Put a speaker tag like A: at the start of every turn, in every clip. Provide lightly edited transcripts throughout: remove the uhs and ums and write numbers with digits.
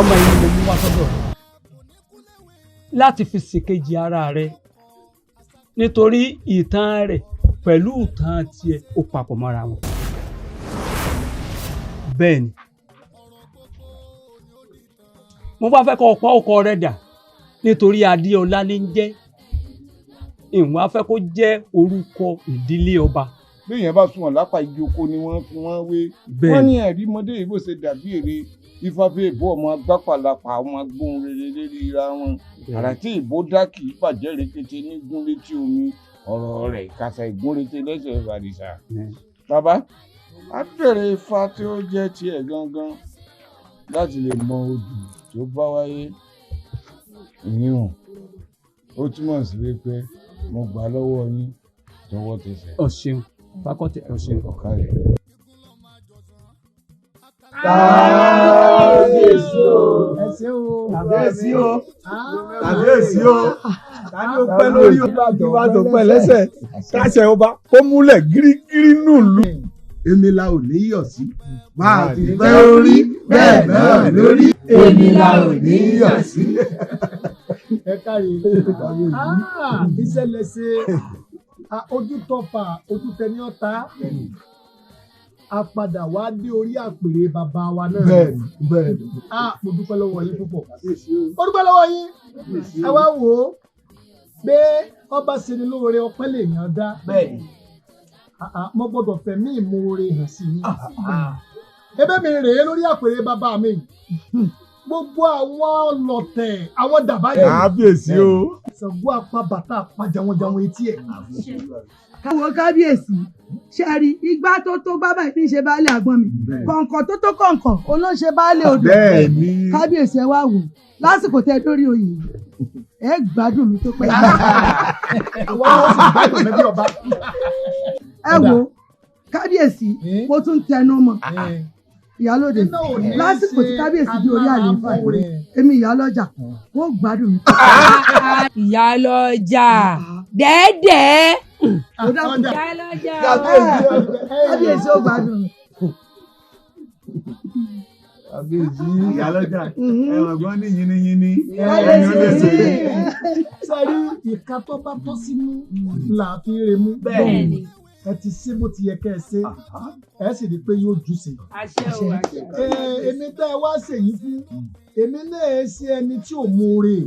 A: ọmọ yìí mo mú wá sọ́dọ̀ láti fi ṣèkejì ara rẹ̀ nítorí ìtàn rẹ̀ pẹ̀lú ìtàn tiẹ̀ ó papọ̀ mọ́ra wọn. bẹ́ẹ̀ ni mo bá fẹ́ kọ́ ọ̀pá ọkọ rẹ̀ dà nítorí Adéọlá ní ń jẹ́ ìwọ̀n afẹ́ kó jẹ́ orúkọ ìdílé ọba.
B: bí èèyàn bá sùn wọn lápá igi oko ni wọ́n fi wọ́n wé wọ́n ní ẹ̀rí mọ́dé ìbò ṣe dàbí èrè ifáfẹ́ ìbò ọmọ agbápàlapà ọmọ agbóhùn rere lérí ra wọn àrà tí ìbò dá kì í bàjẹ́ rekete ní gún létí omi ọ̀rọ̀ rẹ̀ ìkàsà ìgúnrete lẹ́sẹ̀ ìbàdìsà. bàbá a bẹ̀rẹ̀ ifá tí ó jẹ́ tiẹ̀ gangan láti lè mọ odù tó bá wáyé ìyíwọ̀n ó túmọ̀ sí wípé mo gbà lọ́wọ́ yín tọwọ́ tẹsẹ̀.
A: o ṣeun fakọtẹ o ṣeun.
B: ọ̀ka rẹ̀.
C: kábíyèsí o
D: ẹ ṣé o
C: kábíyèsí o
D: kábíyèsí
C: o tani ó pẹ́ lórí ìbá tó pẹ́ lẹ́sẹ̀ káṣẹ ọba kó múlẹ̀ gírígírí nùlù.
D: èmi la ò ní yọ̀ sí máa ti pẹ́ orí bẹ́ẹ̀ náà lórí èmi la ò ní yọ̀ sí.
E: ẹ káre ìṣẹ̀lẹ̀ ṣe ojú tọfà ojú tẹni ọ̀tá a padà wá dé orí àpèrè bàbá wa náà.
D: bẹ́ẹ̀ni bẹ́ẹ̀ni.
E: mo dúpẹ́ lọ́wọ́ yín púpọ̀. mo dúpẹ́ lọ́wọ́ yín. ẹ wá wò ó pé ọba ṣe ni lóore ọpẹ́ lèèyàn dá.
C: bẹ́ẹ̀ni.
E: mo gbọ́dọ̀ fẹ̀mí ìmoore hàn sí yín. ebe mi rèé lórí àpèrè bàbá mi. gbogbo àwọn ọlọ̀tẹ̀ àwọn dàbáyé.
C: kábíyèsí o.
E: Ṣàngó apá bàtà apá jàwọn etí ẹ̀.
F: káwọ kábíyèsí ṣẹ́rí igbá tó tó gbá báyìí ní í ṣe baálé àgbọn mi kọ̀ǹkọ̀ tó tó kọ̀ǹkọ̀ òun ló ń ṣe baálé odò.
C: bẹ́ẹ̀ni.
F: kábíyèsí ẹ wá wò lásìkò tẹ dórí oyè ẹ gbádùn mi tó pẹ́.
E: àwọn ọ̀sán gbádùn mi bí ọba.
F: ẹ wo kábíyèsí mo tún tẹnu mọ́ ìyálóde lásìkò tí kábíyèsí di orí àlééfà èmi ìyálọ́jà wọ́n gbádùn mi.
G: ìyálọ́jà dẹ́ẹ̀dẹ́.
F: ìyálọ́jà kábíyèsí ó gbádùn mi.
C: kábíyèsí ìyálọ́jà ẹ̀wọ̀n gbọ́n ní yínníyínní
F: ẹ̀yìn ó lè ṣe.
E: sẹ́rí ìka tó bá tọ́ sínú là á fi rè mú.
G: bẹ́ẹ̀ni.
E: ẹ ti ṣe bó ti yẹ kẹ́ ẹ ṣe ẹ sì rí i pé yóò jù sí.
G: àṣẹ o àṣẹ.
E: èmi tẹ́ ẹ wá ṣèyí fún èmi náà ẹ ṣe ẹni tí ò mọ̀ọ́rẹ́.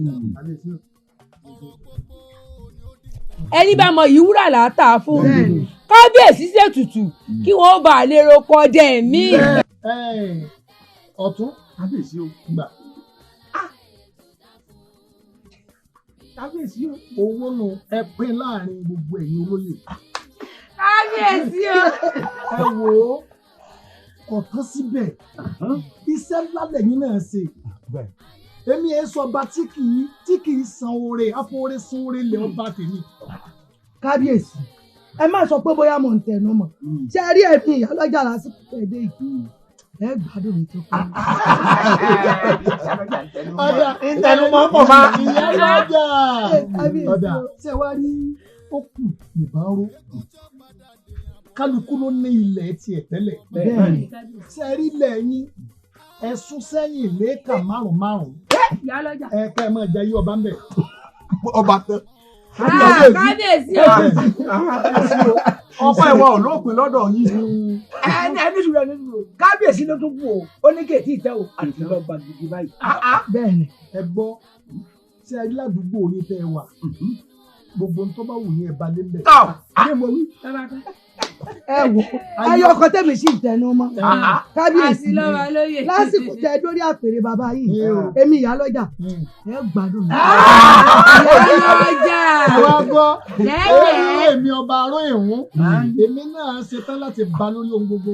G: ẹni bá mọ ìwúrà látà fún kábíyèsí ṣètùtù kí wọn bá lè roko ọdẹ mi.
E: ọ̀tún
C: kábíyèsí o
E: gbà. kábíyèsí owó nù ẹ pín láàrin gbogbo ẹ̀yin olóyè.
G: kábíyèsí o.
E: ẹ wò ó kò tán síbẹ̀ iṣẹ́ ńlá lẹ́yìn náà ṣe èmi ẹ sọ ọba tí kì í san oore àfoore san oore lé ọba tèmi.
F: kábíyèsí ẹ má sọ pé bóyá mò ń tẹnu mọ́ ṣé ẹ rí ẹ̀mí ìyálọ́jà lásìkò tẹ̀dé yìí ẹ gbádùn mi tó kọ́.
E: ọ̀dà
C: ìtẹnu máa ń pọ̀ máa.
E: ìyálọ́jà ọ̀dà ṣé wàá rí ó kù ìbárò kálukú ló ní ilẹ̀ tiẹ̀ tẹ́lẹ̀. ṣe rí ilẹ̀ yín ẹ̀sùn sẹ́yìn léèkà márùn-ún.
G: ìyálọ́jà.
E: ẹ ká ẹ máa jẹ ayé ọba ń bẹ̀.
C: ọba tán.
G: kábíyèsí o.
C: ọkọ ìwọ ò lópin lọ́dọ̀ yín. ẹni sùúrù kábíyèsí ló tún kú o ó ní kí ètí ìtẹ́ o àti lọ gbàgede báyìí.
F: bẹ́ẹ̀ni.
E: ẹ gbọ́ ṣe rí ládùúgbò yín tẹ́ ẹ wà gbogbo ń tọ́ bá wù ní ẹ bá lé mbẹ́.
F: ẹ wò ayé ọkọ tẹ̀mí sí ìtẹnu mọ́ kábíyèsí lásìkò tẹ dórí àpèrè bàbá yìí èmi ìyálọ́jà ẹ gbádùn mi.
G: ìyálọ́jà.
E: ẹ wá gbọ́ èmi ọba aró ìhún èmi náà ṣetán láti ba lórí ohun gbogbo.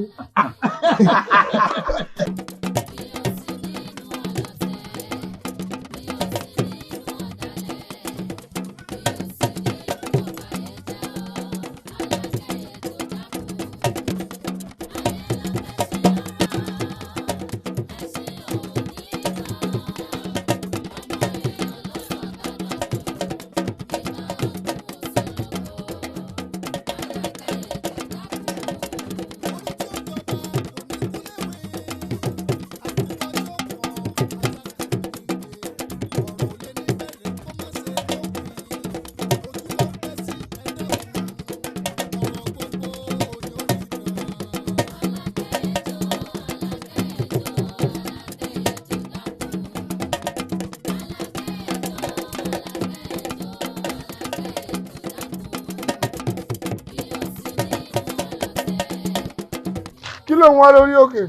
B: lòun wá lórí òkè.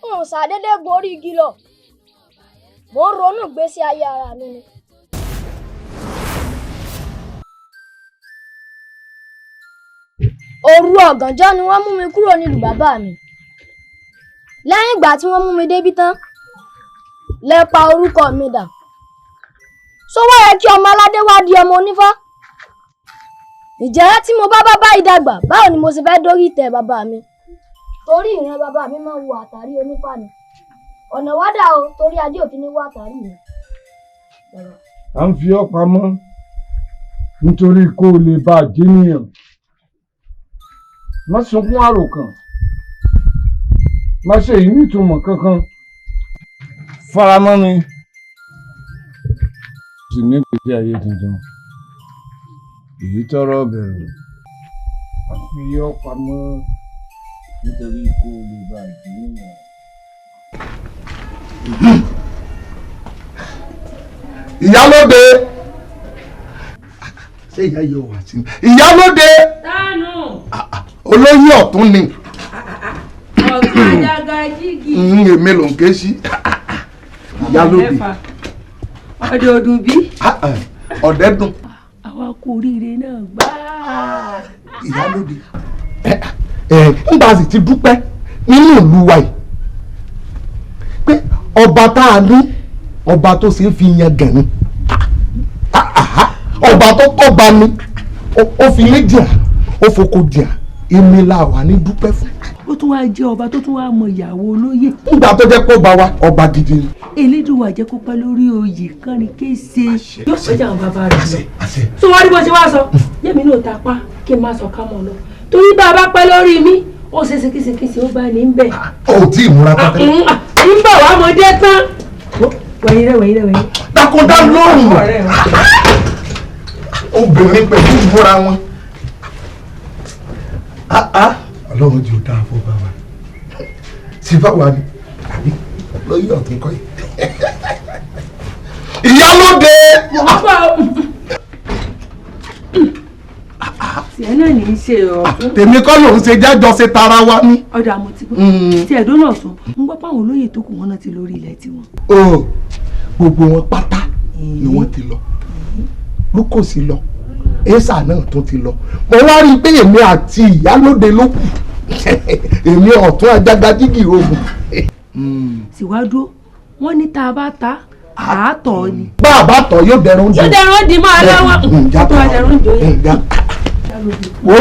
H: N ṣàdédé gun orí igi lọ. Mo ń ronú ìgbésí ayé ara mi ni. Òru ọ̀gànjọ́ ni wọ́n mú mi kúrò nílùú bàbá mi. Lẹ́yìn ìgbà tí wọ́n mú mi débí tán, lẹ pa orúkọ mi dà. Ṣó wá yẹ kí ọmọ aládé wá di ọmọ onífá? Ìjẹ́ tí mo bá ìdàgbà, báwo ni mo ṣe fẹ́ dórí ìtẹ́ bàbá mi? Torí ìran bàbá mi máa ń wo àtàrí onífá ni. Ọ̀nà wá dà o, torí adé òfin ní wá àtàrí mi.
B: À ń fi ọ́ pamọ́ nítorí kó o lè bá a jíníyàn. Má sunkún àròkàn. Má ṣe ìní ìtumọ̀ kankan. Faramọ́ mi. Sì ní ìgbésí ayé tuntun. Èyí tọrọ bẹ̀rù. À ń fi ọ́ pamọ́ nítorí kó o lè bá a jíníyàn. Ìyálóde.
D: Ṣé ìyá yóò wá sí mi? Ìyálóde.
G: Dánù.
D: Olóyè ọ̀tún ni.
G: Ọ̀tún àjàgà jígì.
D: Èmi ló ń ké sí. Ìyálóde.
G: Ọdẹ ọdún bí.
D: Ọ̀dẹ́ dùn.
G: Àwa kú oríire náà gbáà.
D: Ìyálóde. Nígbà sì ti dúpẹ́ nínú ìlú wa yìí pé ọba tá a ní ọba tó ṣe é fi yan gẹ̀ẹ́ni ọba tó kọ́ba ni ó fi lé dìá ó foko dìá èmi la wà ní dúpẹ́ fún.
G: Ó tún wáá jẹ́ ọba tó tún wáá mọ ìyàwó olóyè.
D: Nígbà tó jẹ́ pé ọba wa ọba gidi ni.
G: Elédùwà jẹ́ kó pẹ́ lórí oyè kánrin kése. Yóò sọ́jà àwọn bàbá rẹ̀ lọ. Tó wá rí bó ṣe wá sọ, yẹ́mi náà ta pa kí n má sọ ká mọ̀ lọ. Torí bá a bá pẹ́ lórí mi, ó ṣe ṣe kíṣekíṣe ó bá ní bẹ̀.
D: Ó tí ì múra tán tẹ́lẹ̀.
G: Ń bọ̀ wá ọmọdé tán. Wẹ̀yìn rẹ̀.
D: Dákúndá lóhùn. Obìnrin pẹ̀lú ìmúra wọn. Ọlọ́run jù dáa fún bàbá. Sí báwa ni àbí lóyè ọ̀tún kọ́ yìí. Ìyálóde.
G: Tiẹ̀ náà ní í ṣe ọ̀tún.
D: Tèmi kọ́ ló ń ṣe jájọ ṣe tara wa ní.
G: Ọ̀dà mo ti gbọ́. Tí ẹ̀dọ́ náà sùn, ń gbọ́ páwọn olóyè tó kù wọn náà ti lórí ilẹ̀ tiwọn.
D: Gbogbo wọn pátá ni wọ́n ti lọ. Lúkòsí lọ. Èsà náà tún ti lọ. Mo wá rí i pé èmi àti Ìyálóde ló kù. Èmi ọ̀tún àjàgà jígì ogun.
G: Síwájú wọn ní tá a bá ta àátọ̀ ni.
D: Bá a bá tọ̀ yóò dẹrùn jù.
G: Yóò dẹrùn dì máa lọ́wọ́. Ó tó wá dẹrùn jù yẹn.
D: Wo.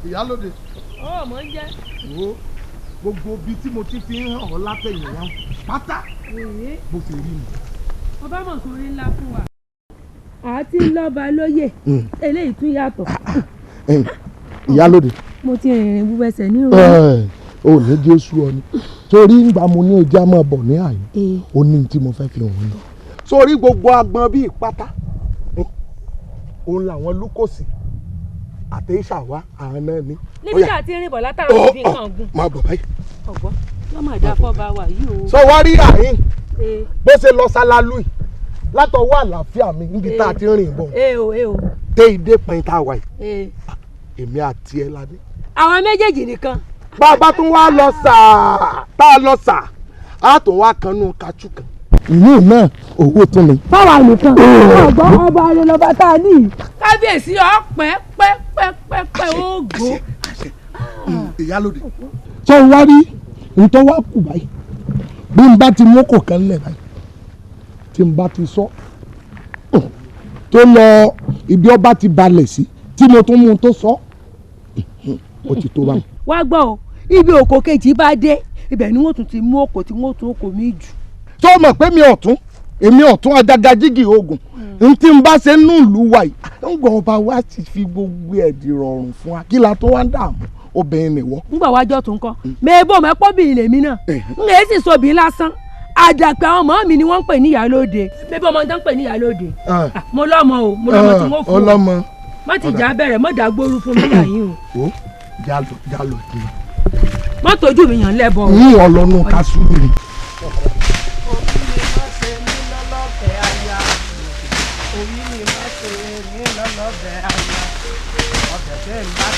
E: Ìyálóde.
G: Mọ̀ ń jẹ́.
E: Wo gbogbo ibi tí mo ti fi ń hàn ọ́ látẹ̀yìn wá pátá bó ṣe rí mi.
G: Ọba mọ̀ sórí ńlá fún wa. Àti lọ́ba lóyè eléyìí tún yàtọ̀.
D: Ìyálóde.
G: Mo ti rìnrìn búbẹ̀sẹ̀ ní ìrù.
D: O ní Jésù ọ ni torí ńgbà mo ní ojú àmọ́ bọ̀ ní àyè ó ní tí mo fẹ́ fi hàn ní. Sórí gbogbo agbọn bíi pátá òun làwọn lúkòsì àtẹ̀yìṣàwá àwọn náà ní.
G: Níbi tí a ti rìn bọ̀ látara òfin kan gùn.
D: Máa bọ̀ báyìí.
G: Ọ̀gbọ́n yóò máa dá fọ́ba wà yìí o.
D: Sọ wá rí àyín bó ṣe lọ sálálù yìí látọwọ́ àlàáfíà mi níbi tá a ti rìn bọ̀. Dé ìdé pẹ̀yìn tá a wà yìí. Èmi àti ẹ la dé.
G: Àwọn méjèèjì nìkan.
D: Bá a bá tún wá lọ sàá tá a lọ sàá á tún wá kanú kajú kan. Ìyún náà owó tún ni.
G: Báwa nìkan. Ọ̀gbọ́n ọba rẹ lọ́ba tá a ní. Kábíyèsí pẹ́pẹ́pẹ́pẹ́ oògùn.
D: Ìyálóde. Sọ wá rí ntọ́ wá kù báyìí bí n bá ti mú kò kan lẹ̀ báyìí tí n bá ti sọ tó lọ ibi ọba ti balẹ̀ sí tí mo tún mú un tó sọ ó ti tó báyìí.
G: Wá gbọ́ o ibi òkò kejì bá dé ibẹ̀ ni wọ́n tún ti mú òkò tí wọ́n tún òkò mi jù.
D: Tó mọ̀ pé èmi ọ̀tún àjàgà jígì ogun n tí n bá ṣe nú ìlú wa yìí ń gbọ́ ọba wa ti fi gbogbo ẹ̀dì rọrùn fún wa kí la tó wá ń dààmú obìnrin nìwọ.
G: Ngbà wájọ́ tún kọ́ mẹ́ẹ̀bọ̀ mẹ́pọ́bìnrin lèmi náà ń lè sì sobi lásán àdàpẹ̀ àwọn ọmọ mi ni wọ́n ń pè ní Ìyálóde mẹ́ẹ̀bọ̀ ọmọ tó ń pè ní Ìyálóde mo lọ́mọ o mo lọ́mọ tí wọ́n fún o
D: ọlọ́mọ
G: má ti jà bẹ̀rẹ̀ mọ́ dàgbóru fún mi yàyín
D: o. jálò kí.
G: má tójú mi yàn lẹ́bọ̀ o.
D: ní ọlọ́nu ká sùúrù ni.
C: Orí mi má ṣe ní lọ́lọ́bẹ̀ àyà ọbẹ̀ tẹ́ ń bá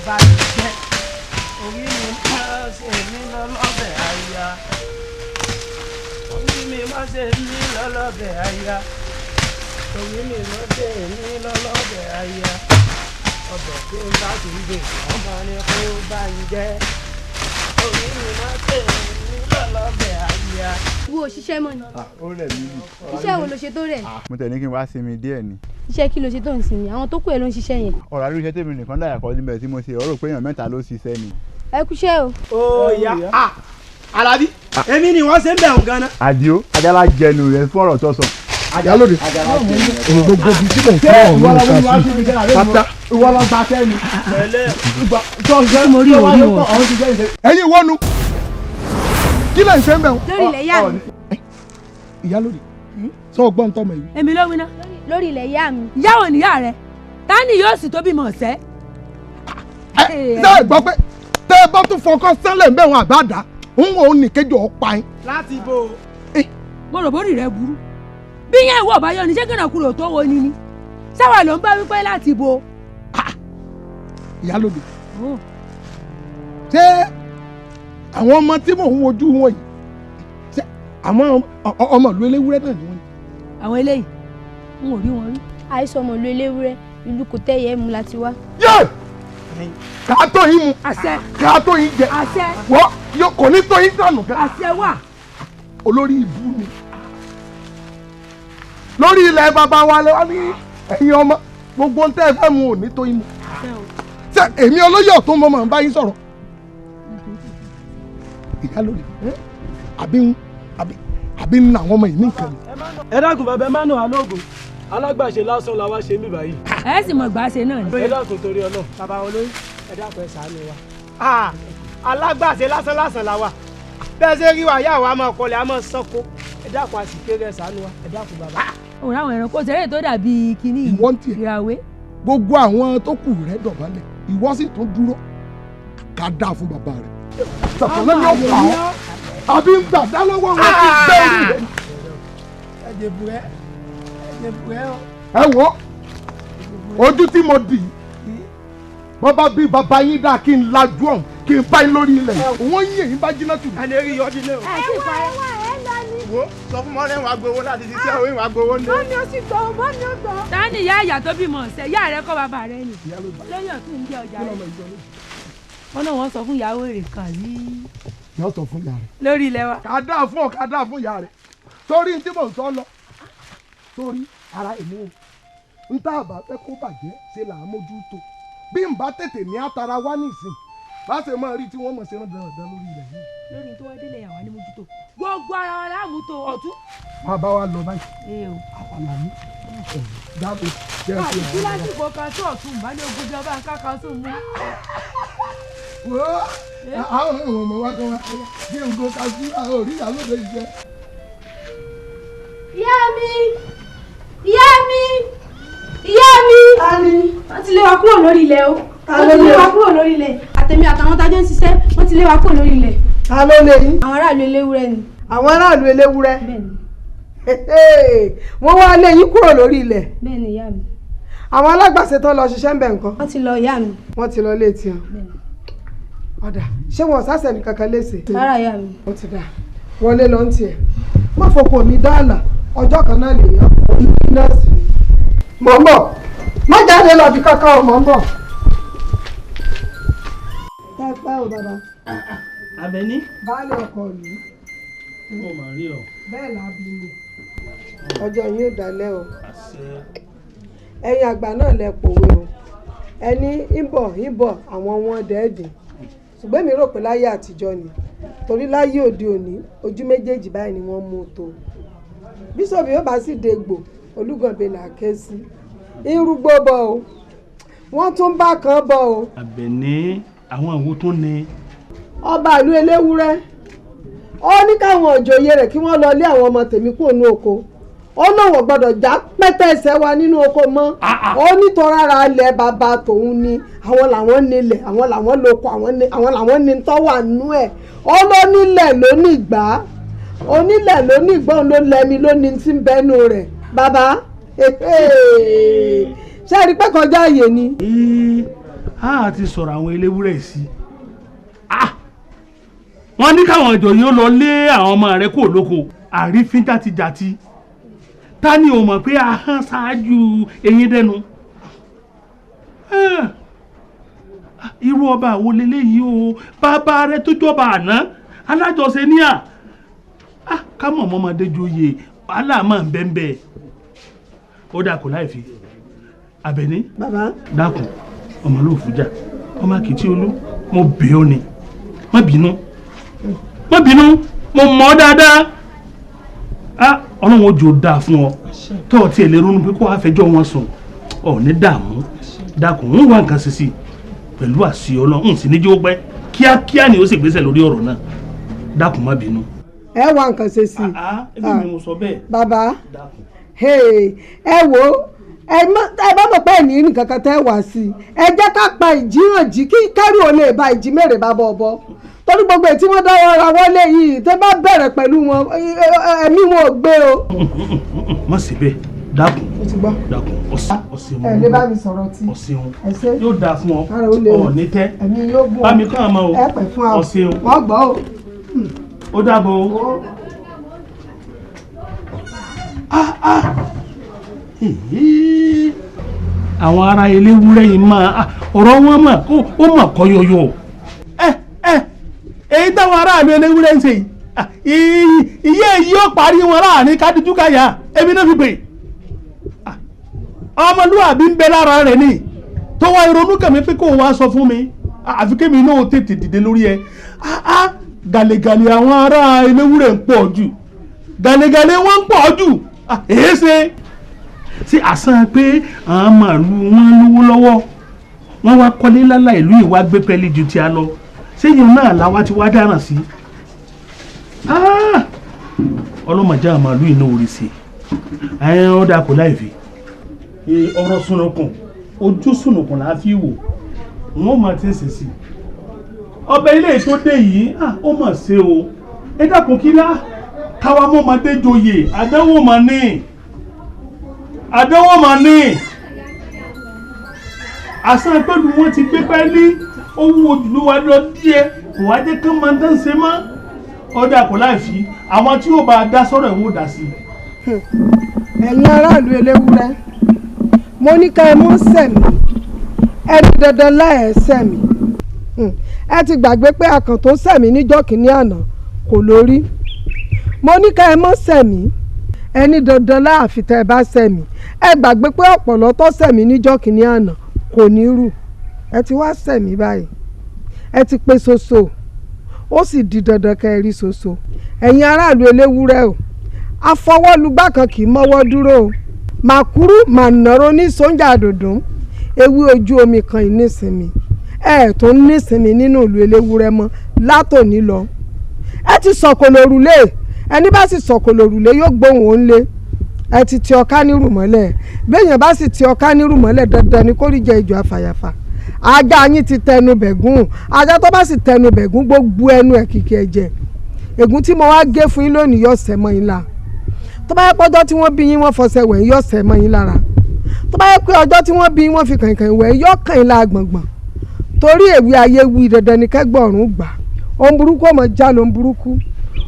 I: bá ti jẹ́ orí mi máa ṣe mí lọ́lọ́bẹ̀ àyà orí mi máa ṣe mí lọ́lọ́bẹ̀ àyà orí mi máa ṣe mí lọ́lọ́bẹ̀ àyà ọbẹ̀ tí ń bá ti gbè ọmọ ni kó bá ń jẹ́ orí mi máa ṣe mí lọ́lọ́bẹ̀ àyà.
J: wo òṣìṣẹ́ mọ̀ ni.
K: ó rẹ̀ mí ni.
J: iṣẹ́ wo ló ṣe tó rẹ̀?
K: mo tẹ̀ ní kí n wá sinmi díẹ̀ ni.
J: iṣẹ́ kí ló ṣe tó ń sinmi àwọn tó kù ẹ̀ ló ń ṣiṣẹ́ yẹn.
K: ọ̀rọ̀ àríwí iṣẹ́ tèmi nìkan láyà kọ́ níbẹ̀ tí mo ṣe ọ̀rọ̀ pé èèyàn mẹ́ta ló ṣiṣẹ́ ni.
J: ẹ kúṣẹ́ o.
I: ó yá Alábí èmi ni wọ́n ṣe ń bẹ̀rù gan-an.
K: Àdìó Adélá jẹnu rẹ fún ọ̀rọ̀ tó sọ.
D: Ìyálóde gbogbo ibi tí mo fẹ́ ọ̀hún ló kà sí pátá.
I: ìwọ lọ gba sẹ́ni.
J: ṣé mo rí òní wọn.
D: ẹ̀yin wọnú kí lè ṣe ń bẹ̀ wọ́n.
J: lórí ilẹ̀ yá mi.
D: Ìyálóde sọ ọgbọ́n tọmọ yìí.
G: èmi ló winá.
J: lórí ilẹ̀ yá mi.
G: ìyá ò níyà rẹ tani yóò sì tóbi mọ̀ ṣẹ́.
D: ṣé ẹ gbọ́ pé tẹ́ ẹ bá tún fọkàn sẹ́lẹ̀ ń bẹ̀ wọn àbáàdá ń wọ òun nìkejì ọ̀pá yín.
I: láti bò.
G: mo rò bórí rẹ burú bí yẹn ìwọ ọba yọ ní ṣé kúrò tó wo ni ni sáwà ló ń bá wípé láti bo.
D: Ìyálóde ṣé àwọn ọmọ tí mò ń wojú wọn yìí ṣé àwọn ọmọ ìlú eléwúrẹ́ náà ni wọ́n ní.
G: àwọn eléyìí n ò rí wọn rí.
J: àìsàn ọmọ ìlú eléwúrẹ́ ìlú kò tẹ́ yẹ mu láti wá.
D: yé ká tó yín mu
G: àṣẹ
D: ká tó yín jẹ
G: àṣẹ
D: wọ́n kò ní tó yín dànù kan.
G: àṣẹ wà.
D: olórí ìbú ni lórí ilẹ̀ bàbá wa lọ ní ẹ̀yin ọmọ gbogbo tẹ́ ẹ fẹ́ mu ò ní tó yín mu. ṣé èmi olóyè ọ̀tún mọ̀ máa ń bá yín sọ̀rọ̀. Ìyálóde àbí ń na àwọn ọmọ yìí ní nǹkan ni.
I: ẹ dákun bàbá ẹ má nù alóògùn alágbàṣe lásán la wá ṣe mí báyìí.
G: ẹ sì mọ gbàṣe náà ni.
I: ẹ dákun torí Ọlọ́run. bàbá olóyè ẹ dákun ẹ ṣàánú wa. alágbàṣe lásán la wà bẹ́ẹ̀ ṣe rí wa yá wa máa kọlẹ̀ a máa sanko ẹ dákun a sì kéré ẹ ṣàánú wa ẹ dákun bàbá.
G: òun àwọn ẹranko ṣeré tó dàbí kinní ìràwé.
D: gbogbo àwọn tó kù rẹ̀ dọ̀bálẹ̀ ìwọ sì tún dúró ká dá fún bàbá rẹ̀. sàkóná ni ó fà ọ́ àbí ń gbàdá lọ́wọ́ wọn ti gbé orí rẹ̀. ẹ wo ojú tí mo dì wọ́n bá bí bàbá yín dá kí n lajú ọ̀hún kí n bá yín lórí ilẹ̀ wọ́n yín èyí bá jiná tù.
I: a lè rí yọjú náà.
J: ẹ sì fa ẹ lọ ni.
K: wo sọ fún mọ́lẹ́ wàá gbowó láti ṣiṣẹ́ òun wàá gbowó ní.
J: bọ́ọ̀ni ó sì gbọ́ bọ́ọ̀ni ó gbọ́.
G: tani ìyá ìyá tó bímọ ọ̀sẹ̀ ìyá rẹ kọ́ bàbá rẹ ni lóyún ọ̀tún ń jẹ ọjà rẹ. wọn náà wọn sọ fún ìyàwó rẹ kan rí.
D: yóò sọ fún ìyá rẹ.
G: lórí ilẹ̀ wa.
D: ká dáa fún ọ ká dáa fún ìyá rẹ torí tí mò ń sọ lọ torí ara èmi o n tá a bá fẹ́ kó bàjẹ́ ṣe là á mójútó bí n bá tètè ní àtàrà wá nísìn láti máa rí tí wọ́n mọ̀ sí rán dandan lórí ilẹ̀ yìí.
G: lórí tó wá délé àwa ní mójútó gbogbo ara wa láàmú tó ọ̀tún.
D: máa bá wa lọ báyìí àwọn làmú dáàbò jẹ́
G: àti kíláàsì kọ̀ọ̀kan tó ọ̀tún bá ní ogún jọba kákan tó mú.
D: wo àwọn ọmọ wa kan wá bí nǹkan ká sí àwọn òrí Ìyálóde ìjẹ.
J: ìyá mi ìyá mi ìyá mi. wọ́n ti lé wa kúrò lórí ilẹ̀ o. wọ́n ti lé wa kúrò lórí ilẹ̀ àtẹ̀mí àtàwọn tájọ́ ń ṣiṣẹ́ wọ́n ti lé wa kúrò lórí ilẹ̀.
F: ta ló lè yín.
J: àwọn aráàlú eléwúrẹ́ ni.
F: àwọn aráàlú eléwúrẹ́.
J: bẹ́ẹ̀ni.
F: wọ́n wá lé yín kúrò lórí ilẹ̀.
J: bẹ́ẹ̀ni ìyá mi.
F: àwọn alágbàṣe tó lọ ṣiṣẹ́ ń bẹ̀ nǹkan.
J: wọ́n ti lọ ìyá mi.
F: wọ́n ti lọ létí hàn. ọ̀dà ṣé wọn sásẹ̀ ní kankan léṣe.
J: rárá ìyá mi.
F: ó ti dà wọlé lọ ń tiẹ̀ má fọkàn mi dáàlà ọjọ́ kan náà lè yàn ní nọ́ọ̀sì. mọ̀ ń bọ̀ má jáde lọ bí kankan ò mọ̀ ń bọ̀. ẹ pẹ́ o bàbá.
I: Abeni.
F: baálé ọkọ mi.
I: mo mà rí ọ.
F: bẹ́ẹ̀ la bí mi. ọjọ́ yín ò dalẹ̀ o. ẹ̀yin àgbà náà lẹ pòwe o. ẹni ìbọ̀ àwọn wọn dẹ́ẹ̀dì. ṣùgbọ́n mi rò pé láyé àtijọ́ ni torí láyé òde òní ojú méjèèjì báyìí ni wọ́n mú tó. bíṣọ̀bù yóò bá sì dégbò olúgànbẹ là ké sí. irúgbó bọ̀ o wọ́n tún bá kan bọ̀ o.
I: Abeni àwọn ìwo tó ní.
F: ọba ìlú eléwúrẹ́ ó ní káwọn òjòyè rẹ̀ kí wọ́n lọ lé àwọn ọmọ tèmi kúrò ní oko ó lóun ò gbọ́dọ̀ já pẹ́tẹ́ẹsẹ̀ wa nínú oko mọ́ ó nítorí ara ilẹ̀ bàbá tòun ni àwọn làwọn nílẹ̀ àwọn làwọn lóko àwọn làwọn ní tọ́wà nú ẹ̀ ó ló nílẹ̀ lónìí gbà onílẹ̀ lónìí gbọ́n ló lẹ́mi lónìí tí ń bẹ́nu rẹ̀ bàbá ṣé ẹ rí pé kọjá àyè ni.
L: a ti sọ̀rọ̀ àwọn eléwúrẹ́ sí wọ́n ní káwọn ìjọ yìí ó lọ lé àwọn ọmọ rẹ̀ kó lóko àrífín jàtijàti ta ni o mọ̀ pé ahọ́n ṣáájú eyín dẹnu irú ọba wo leléyìí o bàbá rẹ̀ tó jọba àná alájọṣe níyà ká mọ̀ ọmọdé joyè wàhálà máa ń bẹ́ẹ̀ ó dà kó láì fi Àbẹ̀ní dákun ọmọ ló fújà ọmọ Akìtì Olú mo bẹ̀ ọ́ ni má bínú mo mọ̀ ọ́ dáadáa ọlọ́run ó jò dáa fún ọ tó o tiẹ̀ lè ronú pé kó wàá fẹjọ́ wọn sùn ọ̀ ní dààmú dákun ń wá nǹkan ṣe pẹ̀lú àṣì ọlọ́run sì ní jí ó pẹ́ kíákíá ni ó sì gbésẹ̀ lórí ọ̀rọ̀ náà dákun má bínú.
F: ẹ wá nǹkan ṣe sí
L: ẹbí mi mo sọ bẹ́ẹ̀.
F: bàbá ẹ wo ẹ bá mọ̀ pé ẹ̀ní nǹkan kan tẹ́ wá sí ẹ jẹ́ ká pa ìjírànjí kí kẹ́rù ò lè ba ìjì mèrè bá bọ̀ ọ̀bọ torí gbogbo ètí wọ́n dáwọ́ ra wọlé yìí tẹ́ bá bẹ̀rẹ̀ pẹ̀lú wọn ẹ̀mí wọn ò gbé o.
L: má sì bẹ́ẹ̀ dákun ọ̀sìn
F: ẹ lè bá mi sọ̀rọ̀ tí
L: ọ̀sìn yóò dáa fún ọ ọ̀ ní tẹ́ bá mi kàn án mọ́ o
F: ẹ pẹ̀ fún ọ
L: ọ̀sìn
F: wọ́n gbọ́ o.
L: ó dàbọ̀ o. àwọn ará eléwúrẹ́ yìí máa ọ̀rọ̀ wọn mà ó mà kọ́ yọyọ. èyí táwọn aráàlú eléwúrẹ́ ń ṣe yìí ìyá èyí ó parí wọn láàrin kádìjú káyà èmi náà fi pè ọmọlúwàbí ń bẹ lára rẹ̀ ni tó wá ìrònú kàmí pé kó wá sọ fún mi àfi kémi náà tètè dìde lórí ẹ gàlégàlé àwọn ará eléwúrẹ́ ń pọ̀ jù gàlégàlé wọn ń pọ̀ jù èé ṣe sí àsán pé àwọn màálù wọn lówó lọ́wọ́ wọ́n wá kọ́lé lálá ìlú ìwà gbé pẹ́lí ju ti a lọ sẹ́yìn náà làwa ti wá dáràn sí ọlọ́mọdé àwọn màálù iná orí sí ó dà kó láì fi ọ̀rọ̀ sunukun ojú sunukun là á fi wò wọ́n máa tẹ̀sẹ̀ sí ọbẹ̀ ilé tó dé yìí ó mà ṣe o ẹ dákun kí lá káwa mọ́ máa dé joyè àdánwò mà ní àsán pẹ̀lú wọn ti gbé pẹ́ẹ́lí owó ojúlówó lọ díẹ̀ kò wá jẹ́ kán máa dán ṣe mọ́ ọdẹ kò láì fi àwọn tí yóò bá a dá sọ́rọ̀ ìwò dá sí.
F: ẹ̀yin aráàlú eléwúrẹ́ mo ní ká ẹ mọ́ sẹ̀mí ẹni dandan láì sẹ̀mí ẹ ti gbàgbé pé akàn tó sẹ̀mí níjọ́ kìíní àná kò lórí mo ní ká ẹ mọ́ sẹ̀mí ẹni dandan láàfin tẹ́ ẹ bá sẹ̀mí ẹ gbàgbé pé ọ̀pọ̀lọ́ tó sẹ̀mí níjọ́ kìíní àná kò ní rù ẹ ti wá sẹ̀mí báyìí ẹ ti pé soso ó sì di dandan kẹ́ ẹ rí soso ẹ̀yin aráàlú eléwúrẹ́ o afọwọ́lugbá kan kì í mọ́wọ́ dúró o màkúrú mànàró ní sóńjà dòdò ewé ojú omi kan ìnísinmi ẹ tó ń nísinmi nínú ìlú eléwúrẹ́ mọ́ látòní lọ ẹ ti sọ̀kò lórùlé ẹni bá sì sọ̀kò lórùlé yóò gbóhùn ó ń lé ẹ ti ti ọká nírù mọ́lẹ̀ béèyàn bá sì ti ọká nírù mọ́lẹ̀ dandan ni kó rí jẹ ìjọ àfàyàfà ajá yín ti tẹnu bẹ̀gún ajá tó bá sì tẹnu bẹ̀gún gbogbo ẹnu ẹ̀ kìkì ẹ̀jẹ̀ ègún tí mo wá gé fún yín lónìí yóò sẹ́ mọ́ yín la tó bá yẹ pé ọjọ́ tí wọ́n bí yín wọ́n fọṣẹ wẹ̀ yóò sẹ́ mọ́ yín lára tó bá yẹ pé ọjọ́ tí wọ́n bí yín wọ́n fi kànkàn wẹ̀ yóò kàn yín la gbọ̀ngbọ̀n torí èwe ayé wí dandan ni kẹ́gbọ̀rún gbà ohun burúkú ọmọ já ló ń burúkú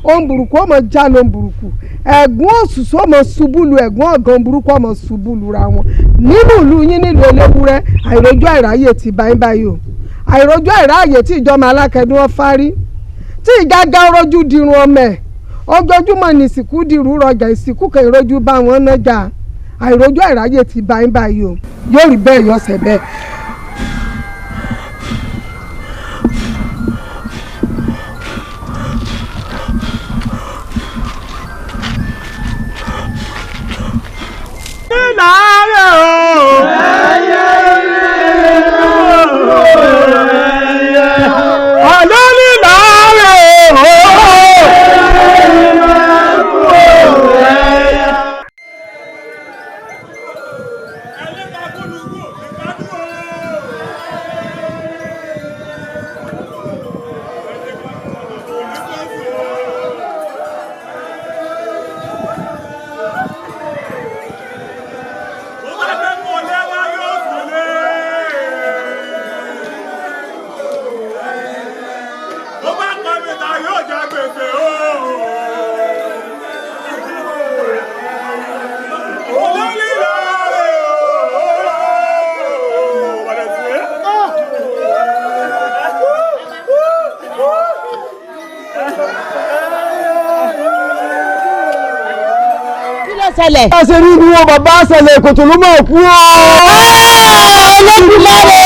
F: ohun burúkú ọmọ já ló ń burúkú ẹ̀gún òṣùṣù ọmọ ṣubúlu ẹ̀gún ọ̀gán burúkú ọmọ ṣubúlu ra wọn nínú ìlú yín nílùú eléwúrẹ́ àìrójú àìráyè ti báyìí báyìí o àìrójú àìráyè tí ìjọba alákẹ́dùn wọn fárí tí ìgágá rojú dirun ọmọ ẹ̀ ojoojúmọ́ ní ìsìnkú dirú rọjà ìsìnkú kan ìrójú bá wọn nájà àìrójú àìráyè ti báyìí báyìí o yóò rí bẹ́ẹ̀ yọ̀ọ̀sẹ̀ bẹ́ẹ̀.
M: ṣẹlẹ̀.
N: bá a ṣe rí inú wọn bàbá ṣẹlẹ̀ kòtò ló máa kú o.
M: Olódùmarè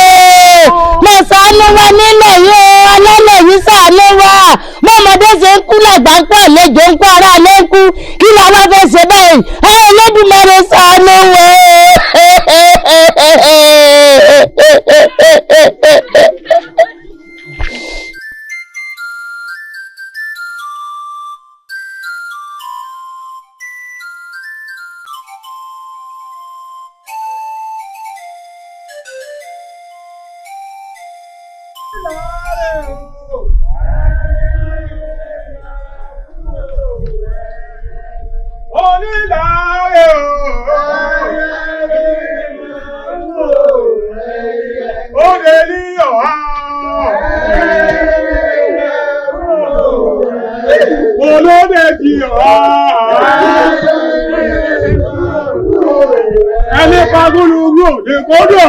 M: mo ṣàánú wa nílẹ̀ yìí o alálẹ̀ yìí ṣàánú wa mọ́mọdé ṣe ń kú làgbà ń pọ̀ àlejò ń pọ̀ ara lé ń kú kí la wá fẹ́ ṣe báyìí Olódùmarè ṣàánú wa.
L: Ẹni pagolo wò lè gbọ́dọ̀.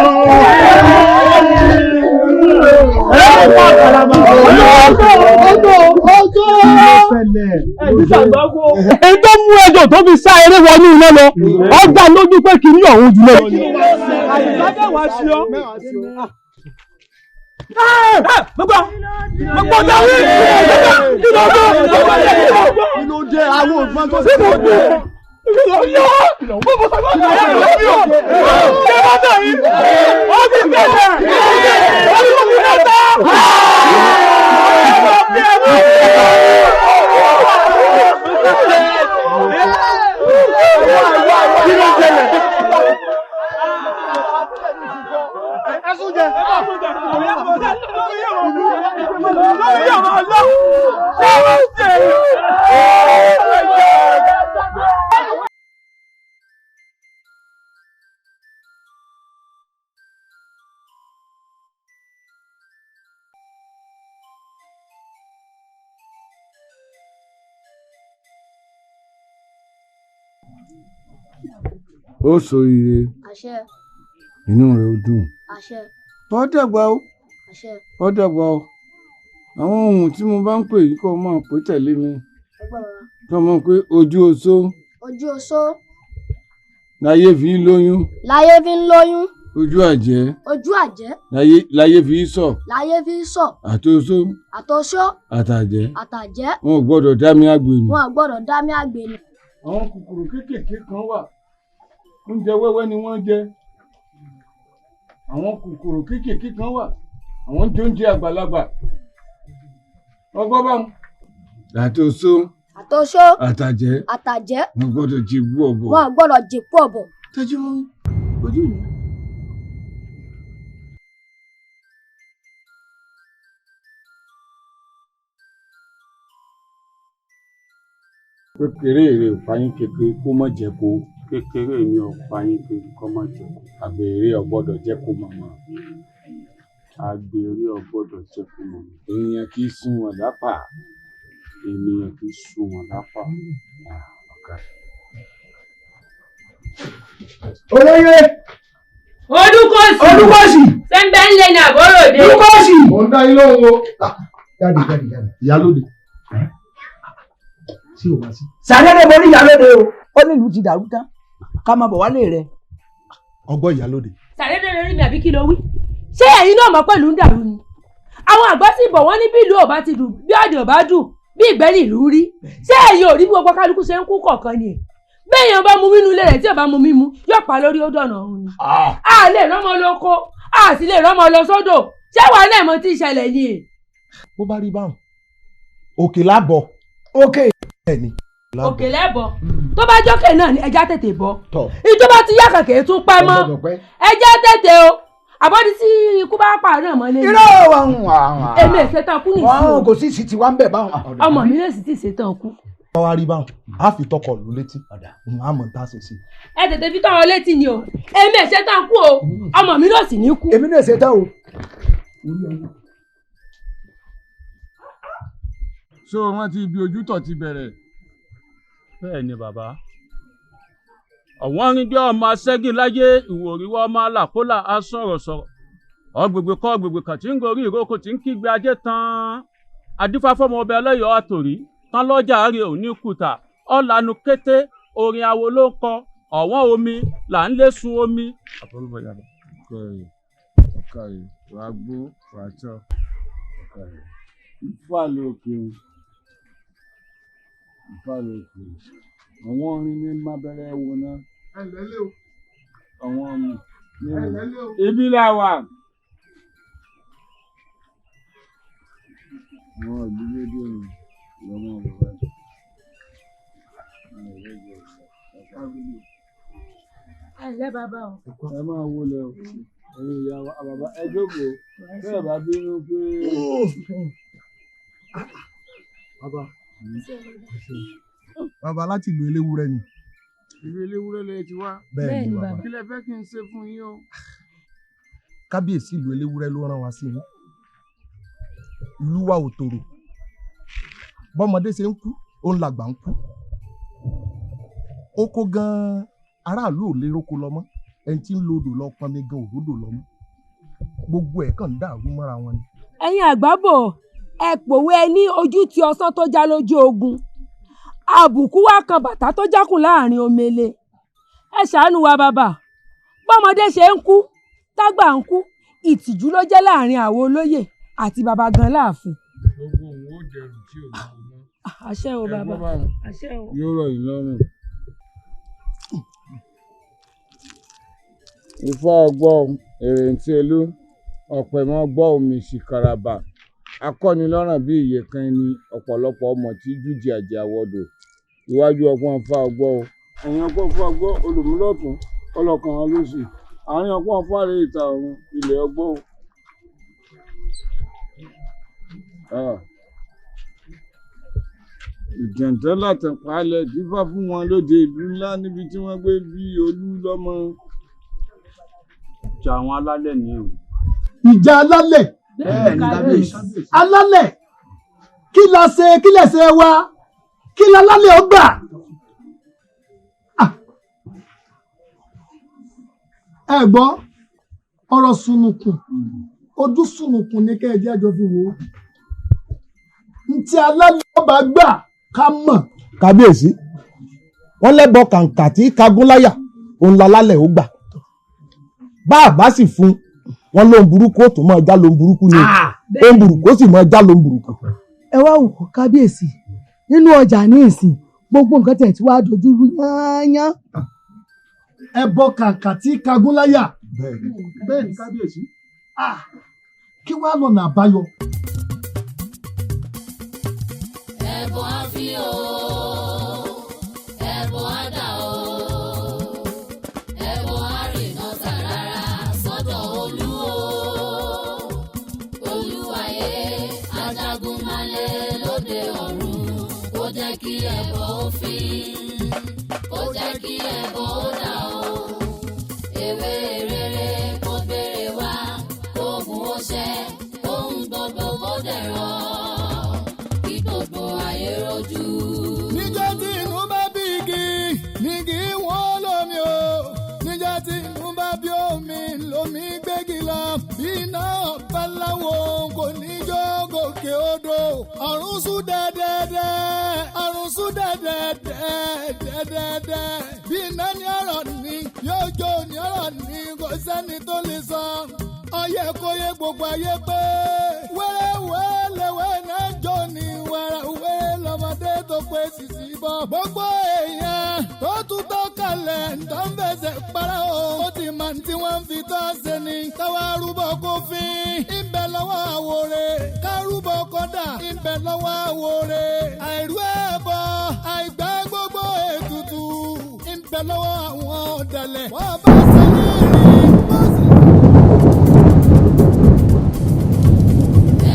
L: Ẹni pàkàlàmà èyí tó mú ẹjọ́ tó fi sá eré wọnú ilé lọ ọgbà lójú pé kì í ní ọ̀hún jùlọ. Gbogbo dáwé kí ló dé àwọn òfin tó ṣe é gbé.
B: Ó so ire.
H: Àṣẹ.
B: Inú rẹ̀ ó dùn.
H: Àṣẹ.
B: Ó dàgbà o.
H: Àṣẹ.
B: Ó dàgbà o. Àwọn ohun tí mo bá ń pè yìí kọ́ máa pè tẹ̀lé mi. Kọ́ mọ̀ pé ojú oṣó.
H: Ojú oṣó.
B: Láyé fi ń lóyún.
H: Láyé fi ń lóyún.
B: Ojú àjẹ́.
H: Ojú àjẹ́.
B: Láyé fi ń sọ̀.
H: Láyé fi ń sọ̀.
B: Àtoṣó.
H: Àtoṣó.
B: Àtàjẹ́.
H: Àtàjẹ́.
B: Wọn ò gbọ́dọ̀ dá mi àgbèrè.
H: Wọn ò gbọ́dọ̀ dá mi àgbèrè.
B: Àwọn kòkòrò kéékèèké kan wà. Oúnjẹ wẹ́wẹ́ ni wọ́n jẹ. Àwọn kòkòrò kéékèèké kan wà. Àwọn jẹ oúnjẹ àgbàlagbà. Ọgbọ́n bá wọn. Àtoṣó.
H: Àtoṣó.
B: Àtàjẹ́.
H: Àtàjẹ́.
B: Wọn gbọ́dọ̀ jẹ̀bú ọ̀bọ.
H: Wọn ò gbọ́dọ̀ jẹ̀bú ọ̀bọ.
B: Tẹ́jú mọ́ ojú mi. Kékeré èrè ò fáyín kékeré kó mọ̀ jẹ́ kó.
O: Kékeré mi ò fáyín kékeré kó mọ̀ jẹ́ kó.
B: Àgbèrè ò gbọ́dọ̀ jẹ́ kó mọ̀mọ́.
O: Àgbèrè ò gbọ́dọ̀ jẹ́ kó mọ̀mọ́.
B: Èèyàn kì í sun wọn lápá.
O: Ènìyàn kì í sun wọn lápá.
C: Olóyè. Odúkọ̀sì.
G: Sẹ́ńbẹ́ ń lé ní àbọ̀ròdé.
C: Odúkọ̀sì.
D: Mo ń dá yín lóhùn o.
C: Jáde.
D: Ìyálóde. Sí o wá sí.
C: Sàdédé mo ní ìyálóde o. Ó ní ìlú ti dàrú tán. Ká máa bọ̀ wálé rẹ̀.
D: Ọgbọ́n ìyálóde.
G: Sàdédé lórí mi àbí kí ló wí? Ṣé ẹ̀yin náà mọ̀ pẹ̀lú ń dàrú ni? Àwọn àgbà sì bọ̀ wọ́n ní bí ìlú ò bá ti dùn, bí ọ̀dẹ̀ ò bá dùn, bí ìgbẹ́ni ìlú rí. Ṣé ẹ̀yin ò rí bí gbogbo kálukú ṣe ń kú kọ̀ọ̀kan ni? Béèyàn bá mu mínú ilé rẹ̀ tí ò bá mu mímu, yóò pa lórí ó dọ̀nà ọ̀run ni. A lè rọ́mọ lóko, a sì lè rọ́mọ lọ sódò. Ṣé wàá náà mọ tí ìṣẹ̀lẹ̀ ni?
D: Bó bá rí báwọn, òkè lábọ̀.
C: Òkè.
D: Bẹ́ẹ̀ni.
G: Òkè lẹ́bọ̀. Tó bá jókè náà ni ẹja tètè bọ́. Ìjọba ti yá kẹ̀kẹ́ tún pẹ́ mọ́. Ẹja tètè o. Àbọ̀dí tí ikú bá pa náà mọ́ lé.
C: Irọ́ àwọn.
G: Èmi ìṣetán kú nìyí.
C: Wọ́n kò sí ìsìtì wá ń bẹ̀ báwọn.
G: Ọmọ mi lè sì ti ṣetán kú.
D: Wọ́n wá rí báwọn, á fi tọkọ̀ lù létí. Á mọ̀ tá a ṣe sí.
G: Ẹ tètè fi tọ́ ọ létí ni o. Èmi ìṣetán kú o. Ọmọ mi ló sì ní kú.
C: Èmi náà ṣetán o.
B: Ṣé o rántí ibi ojútọ̀ ti bẹ̀rẹ̀?
O: Bẹ́ẹ̀ ni bàbá. Ọ̀wọ́n arìnjẹ́ ọmọ aṣẹ́gi láyé ìwòríwọ́ ọmọ alàkólà á sọ̀rọ̀. Ọ̀gbègbè kọ́ ọ̀gbègbè kàn tí ń gorí ìrókò tí ń kígbe ajé tán. Adífáfọ́mọ ọbẹ̀ ẹlẹ́yọ̀ àtòrí tán lọ́jà àárẹ̀ òní kùtà. Ọ̀lànà kété orin awo ló ń kọ ọ̀wọ́n omi là ń lé sun omi.
B: ọkàrí wàá gbó wàá tọ́ Ifá lókè o Ifá lókè àwọn orin ní mábẹ́rẹ́ wo náà àwọn mi ibi làwà àwọn ìdílé dé o lọ́mọ bàbá
G: ẹ̀lẹ́ bàbá o.
B: ẹ máa wọlé o ẹ̀yin ìyá wa bàbá ẹ jókòó bẹ́ẹ̀ bá bínú pé.
D: bàbá láti ìlú eléwúrẹ́ ni.
B: ìlú eléwúrẹ́ lè ti wá.
D: bẹ́ẹ̀ ni bàbá.
B: kí lẹ fẹ́ kí n ṣe fún yín o.
D: kábíyèsí ìlú eléwúrẹ́ ló rán wa sí i. ìlú wa ò tòrò bọ́mọdé ṣe ń kú òun làgbà ń kú. oko gan-an aráàlú ò lè róko lọ mọ́ ẹni tí ń lo odò lọ pọnmi gan òródò lọ mọ́ gbogbo ẹ̀ kàn ń dàrú mọ́ra wọn ni.
G: ẹ̀yin àgbábọ̀ ẹ pòwe ẹ ní ojú tí ọsán tó já lójú ogun àbùkù wá kan bàtà tó jákùn láàrin omele ẹ ṣàánú wa bàbá bọ́mọdé ṣe ń kú tágbà ń kú ìtìjú ló jẹ́ láàrin àwọn olóyè àti bàbá gan láàfin.
B: gbogbo òun ó dẹrù tí ò ní ọmọ.
G: àṣẹ o bàbá àṣẹ o.
B: yóò rọ̀ yín lọ́rùn. Ifá ọgbọ́n èrèǹtí elú ọ̀pẹ̀mọ́ gbọ́ omi ṣìkàràbà akọ́nilọ́rùn bí iye kan ní ọ̀pọ̀lọpọ̀ ọmọ tí jújì àjẹ́ àwọ̀dò iwájú ọgbọ́n Ifá ọgbọ́n o. ẹ̀yin ọgbọ́n Ifá ọgbọ́n olùmúlọ̀tún ọlọ́kan wọn lóṣù àárín ọgbọ́n Ifá rèé ìta ọ̀run ilẹ̀ ọgbọ́n o. ìjẹ̀ǹtẹ́ látẹ̀pálẹ̀ dífá fún wọn lóde ìlú ńlá níbi tí wọ́n gbé bí olú lọ́mọ.
O: ìjà àwọn alálẹ̀ ni o.
E: ìjà alálẹ̀. alálẹ̀ kí la ṣe kí lè ṣe wa kí la lálẹ́ ó gbà. ẹ gbọ́ ọ̀rọ̀ sunukun ojú sunukun ní kẹ́ẹ̀jẹ́ àjọ fi wò ó ntí alálẹ̀ ọba gbà ká mọ̀.
D: kábíyèsí wọn lẹ́bọ kàǹkà tí kagúnláyà òun lálálẹ̀ ó gbà bá a bá sì fún wọn lóun burúkú ó tún máa já lóun burúkú ni òun burúkú ó sì máa já lóun burúkú.
F: ẹ wá wò ó kábíyèsí nínú ọjà ní ìsìn gbogbo nǹkan tẹ̀ tí wàá dojú rú yányán.
E: ẹbọ kàǹkà tí kagúnláyà.
D: bẹ́ẹ̀ ni kábíyèsí.
E: kí wàá lọ́nà àbáyọ.
P: ẹbọ á fi o ẹbọ á dà o ẹbọ á rìnà tàràrà sọ́dọ̀ olú o olúwayé ajagunmalẹ̀ lóde ọ̀run kó jẹ́ kí ẹbọ ó fi kó jẹ́ kí ẹbọ ó dà o ewé rere kó béèrè wá kóògùn ó ṣẹ ohun gbogbo kó dẹ̀rọ̀ gbogbo ayé rojú.
Q: níjọ́ tí inú bá bí igi nígi wọ́n lómi o níjọ́ tí inú bá bí omi lómi gbégi lọ iná ọ̀báláwo kò ní jó gòkè odò ọ̀run sún dẹ́dẹ́dẹ́ ọ̀run sún dẹ́dẹ́dẹ́ bí iná ní ọ̀rọ̀ ní yóò jó ní ọ̀rọ̀ ní kò sẹ́ni tó lè sọ ọyẹ kó yé gbogbo ayé pé wẹ́rẹ́wẹ́ lẹ́wẹ́ náà jó ní wẹ́rẹ́wẹ́ lọ́mọdé tó pé sìsì bọ̀ gbogbo èèyàn tó tún tó kalẹ̀ tó ń fẹsẹ̀ para o ó ti mọ̀ tí wọ́n ń fi tọ́ ṣe ni káwá rúbọ kó fín ibẹ̀ lọ́wọ́ àwòrè ká rúbọ kọ́dà ibẹ̀ lọ́wọ́ àwòrè àìrú ẹbọ àìgbà gbogbo ètùtù ibẹ̀ lọ́wọ́ àwọn ọ̀dàlẹ̀ wọ́n bá ṣe ní ìrìn bọ́sì.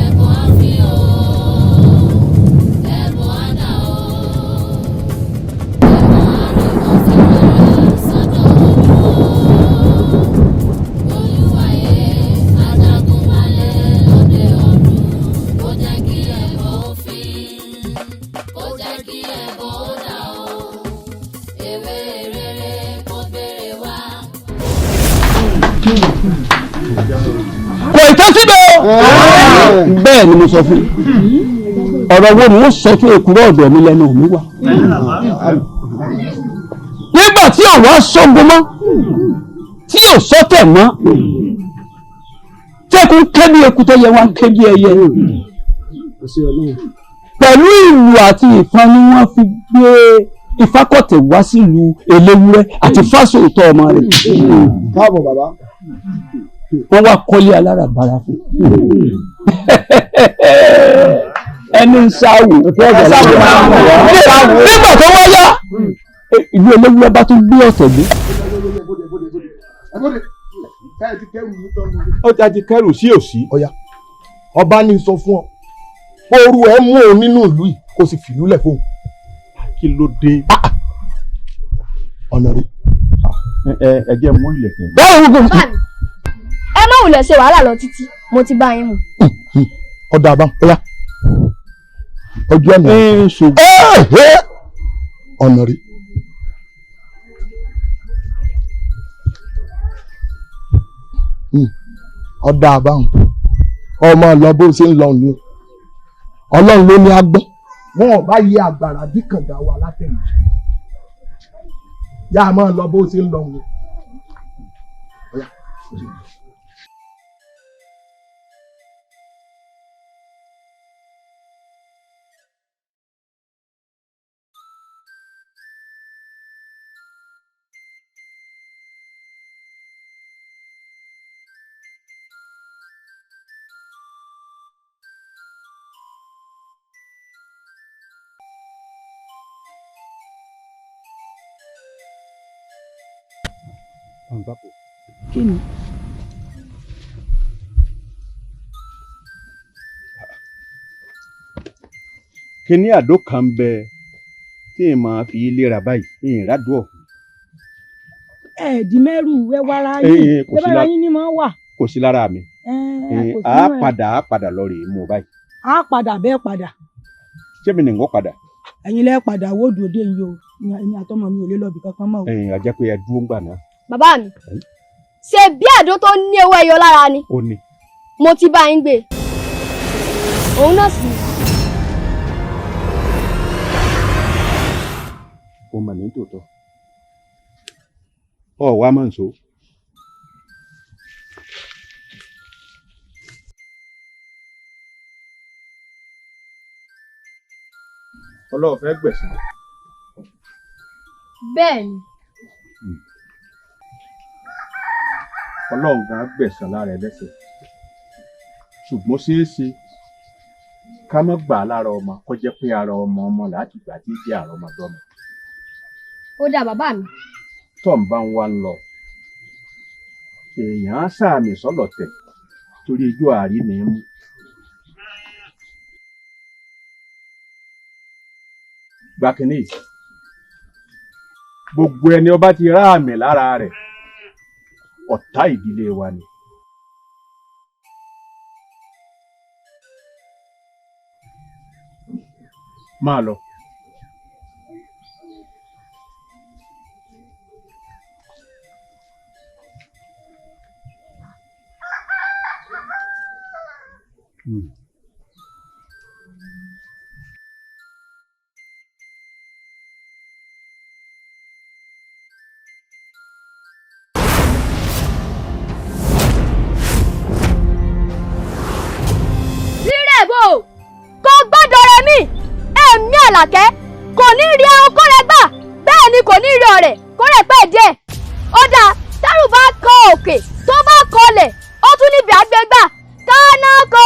P: ẹbọ á fi o ẹbọ á dà o ẹbọ á rìnà tàràrà sọ́dọ̀ olú o olúwayé ajagunmalẹ̀ lóde ọ̀run kó jẹ́ kí ẹbọ ó fi kó jẹ́ kí ẹbọ ó dà o ewé rere kó béèrè wá.
A: kò tó síbẹ̀ o. bẹ́ẹ̀ ni mo sọ fún ọ̀rọ̀ wo ni wọ́n sọ fún èkúrọ̀ ọ̀dọ̀ mi lẹ́nu mi wá. nígbà tí ọ̀wá sọ́gun mọ́ tí ò sọ́tẹ̀ mọ́ tẹ́kùn ké bí eku tó yẹ wá ń ké bí ẹyẹ pẹ̀lú ìlú àti ìfọn ni wọ́n fi gbé Ifákọ̀tẹ̀ wá sílùú Eléwúrẹ́ àti Fásòótọ́ ọmọ rẹ̀.
D: káàbọ̀ bàbá.
A: wọ́n wá kọ́lé aláràbarà fún ẹni ń sáwò nígbà tó wáyá ìlú Eléwúrẹ́ bá tún gbé ọ̀tẹ̀ dé.
L: ó ti kẹrù sí òsì.
D: ọ̀yá ọba ní sọ fún ọ ooru ẹ mú òun nínú ìlú yìí kó sì fìlú lẹ̀ fóun.
L: kí ló dé.
D: ọ̀nà rẹ̀.
L: ẹ jẹ́ mú ilẹ̀kẹ̀.
H: ẹ má wulẹ̀ ṣe wàhálà lọ títí mo ti bá yín mu.
D: ọ̀dà àbá ọ̀yá ojú ọ̀nà ọ̀nà rẹ̀. ọ̀dà àbáhùn ọmọ lọ bó ṣe ń lọ ni Ọlọ́run ló ní Agbon wọn ò bá yẹ àgbàrá bí kànga wa látẹ̀yìn yá a máa lọ bó ṣe ń lọ ni.
G: Kí ni?
L: kíní àdó kan ń bẹ tí ì máa fi léra báyìí ìrìnàdó ọ̀hún.
G: Di mẹ́rù ẹ wára yìí ẹ bára yín ni máa wà.
L: kò sí lára mi a padà lọ rèé mú báyìí.
G: a padà bẹ́ẹ̀ padà.
L: ṣé mi nìkan padà.
G: ẹ̀yin lẹ́ padà wó dòde yìí o ẹ̀yin àtọmọ mi ò lè lọ ibì kankan mọ́ o.
L: a jẹ́ pé ẹ dúró ń gbà náà.
H: bàbá mi ṣe bí àdó tó ní owó ẹyọ lára ni.
L: ó ní.
H: mo ti bá yín gbé òun náà sì.
L: ó mà ní tòótọ́ ọ wá mọ̀ nsọ. ọlọ́run fẹ́ gbẹ̀san.
H: bẹ́ẹ̀ ni.
L: ọlọ́run gan gbẹ̀san lára ẹlẹ́ṣẹ̀ ṣùgbọ́n ṣeéṣe ká má gbà á lára ọmọ kó jẹ́ pé ara ọmọ láti gbà tí jẹ́ àrọ́mọdọ́mọ.
H: ó dà bàbá mi.
L: tó ń bá ń wá ń lọ èèyàn á sàmì sọ́lọ̀tẹ̀ torí ijó àárí ni mú. gbàkínní gbogbo ẹni ọba ti rá àmì lára rẹ̀ ọ̀tá ìdílé wa ni. máa lọ.
H: Àlàkẹ́ kò ní rí ẹran kó rẹ gbà bẹ́ẹ̀ ni kò ní rí ọ̀rẹ́ kó rẹ pẹ́ díẹ̀ ó dáa tẹ́rù bá kan òkè tó bá kọlẹ̀ ó tún níbi àgbégbà kánákò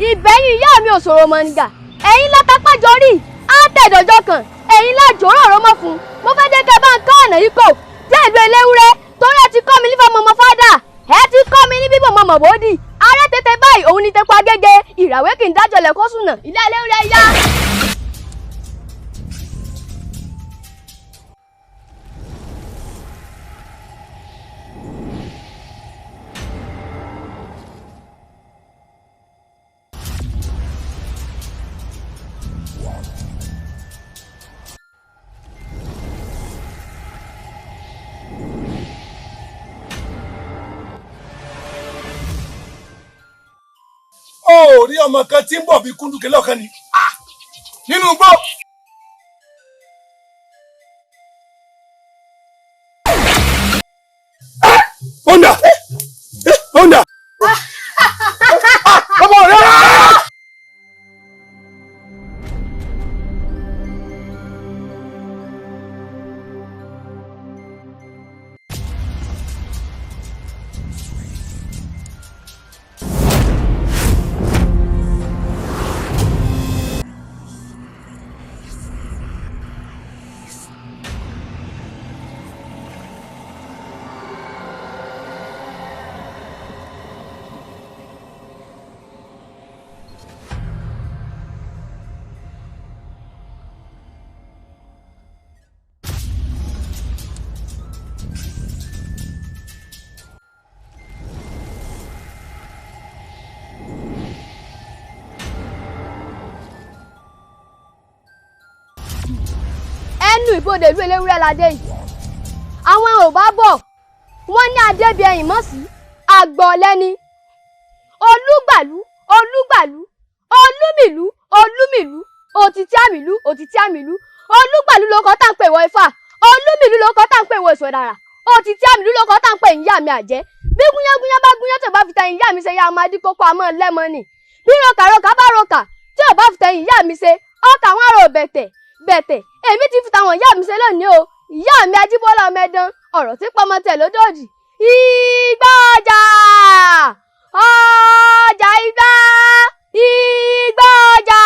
H: ìbẹ́yìn ìyá mi ò sọ̀rọ̀ mọ́ nígbà ẹ̀yin látàpájọ rí àtẹ̀dọ̀jọ́ kan ẹ̀yin lájò rọ̀rọ̀ mọ́ fún mo fẹ́ jẹ́ kẹ́ bá ń ká ọ̀nà yìí kò dé ìlú Eléwúrẹ́ torí ẹ ti kọ́ mi nífà mọ́mọ́ fádà ẹ ti kọ́ mi ní bíbọ̀ mọ́mọ́ bòódì ará tètè báyìí òun ni tẹpa gẹ́gẹ́ ìràwé kì í dájọ́ lẹ́kọ́ sùnà ilé Eléwúrẹ́ yá.
D: rí ọmọ kan tí ń bọ̀ bí kúndùkẹ́ lọ́kàn ni nínú igbó
H: ìbòdè ìlú eléwúrẹ́ ládé yìí àwọn Yorùbá bọ̀ wọ́n ní adébí ẹ̀yìn mọ́ sí àgbọ̀lẹ́ni olúgbàlú olúgbàlú olúmìlú olúmìlú òtítí àmìlú òtítí àmìlú olúgbàlú ló kọ́ tá ń pè wọ ifá olúmìlú ló kọ́ tá ń pè wọ ìṣọ̀dàrà òtítí àmìlú ló kọ́ tá ń pè ìyá mi àjẹ́ bí gúnyángúnyán bá gúnyán tí ò bá fi tẹ̀yìn ìyá mi ṣe ya ọmọ adíkókó àmọ́ lẹ́mọ ni bí rokàrokà bá rokà tí ò bá fi tẹ̀yìn ìyá mi ṣe ọkà wọn rò bẹ̀tẹ̀ bẹ̀tẹ̀ èmi ti fi tàwọn ìyá mi ṣe lónìí o ìyá mi ajíbọ́lá ọmọdán ọ̀rọ̀ tí pọmọ tẹ̀ lódòdì igbá ọjà ọjà igbá ọjà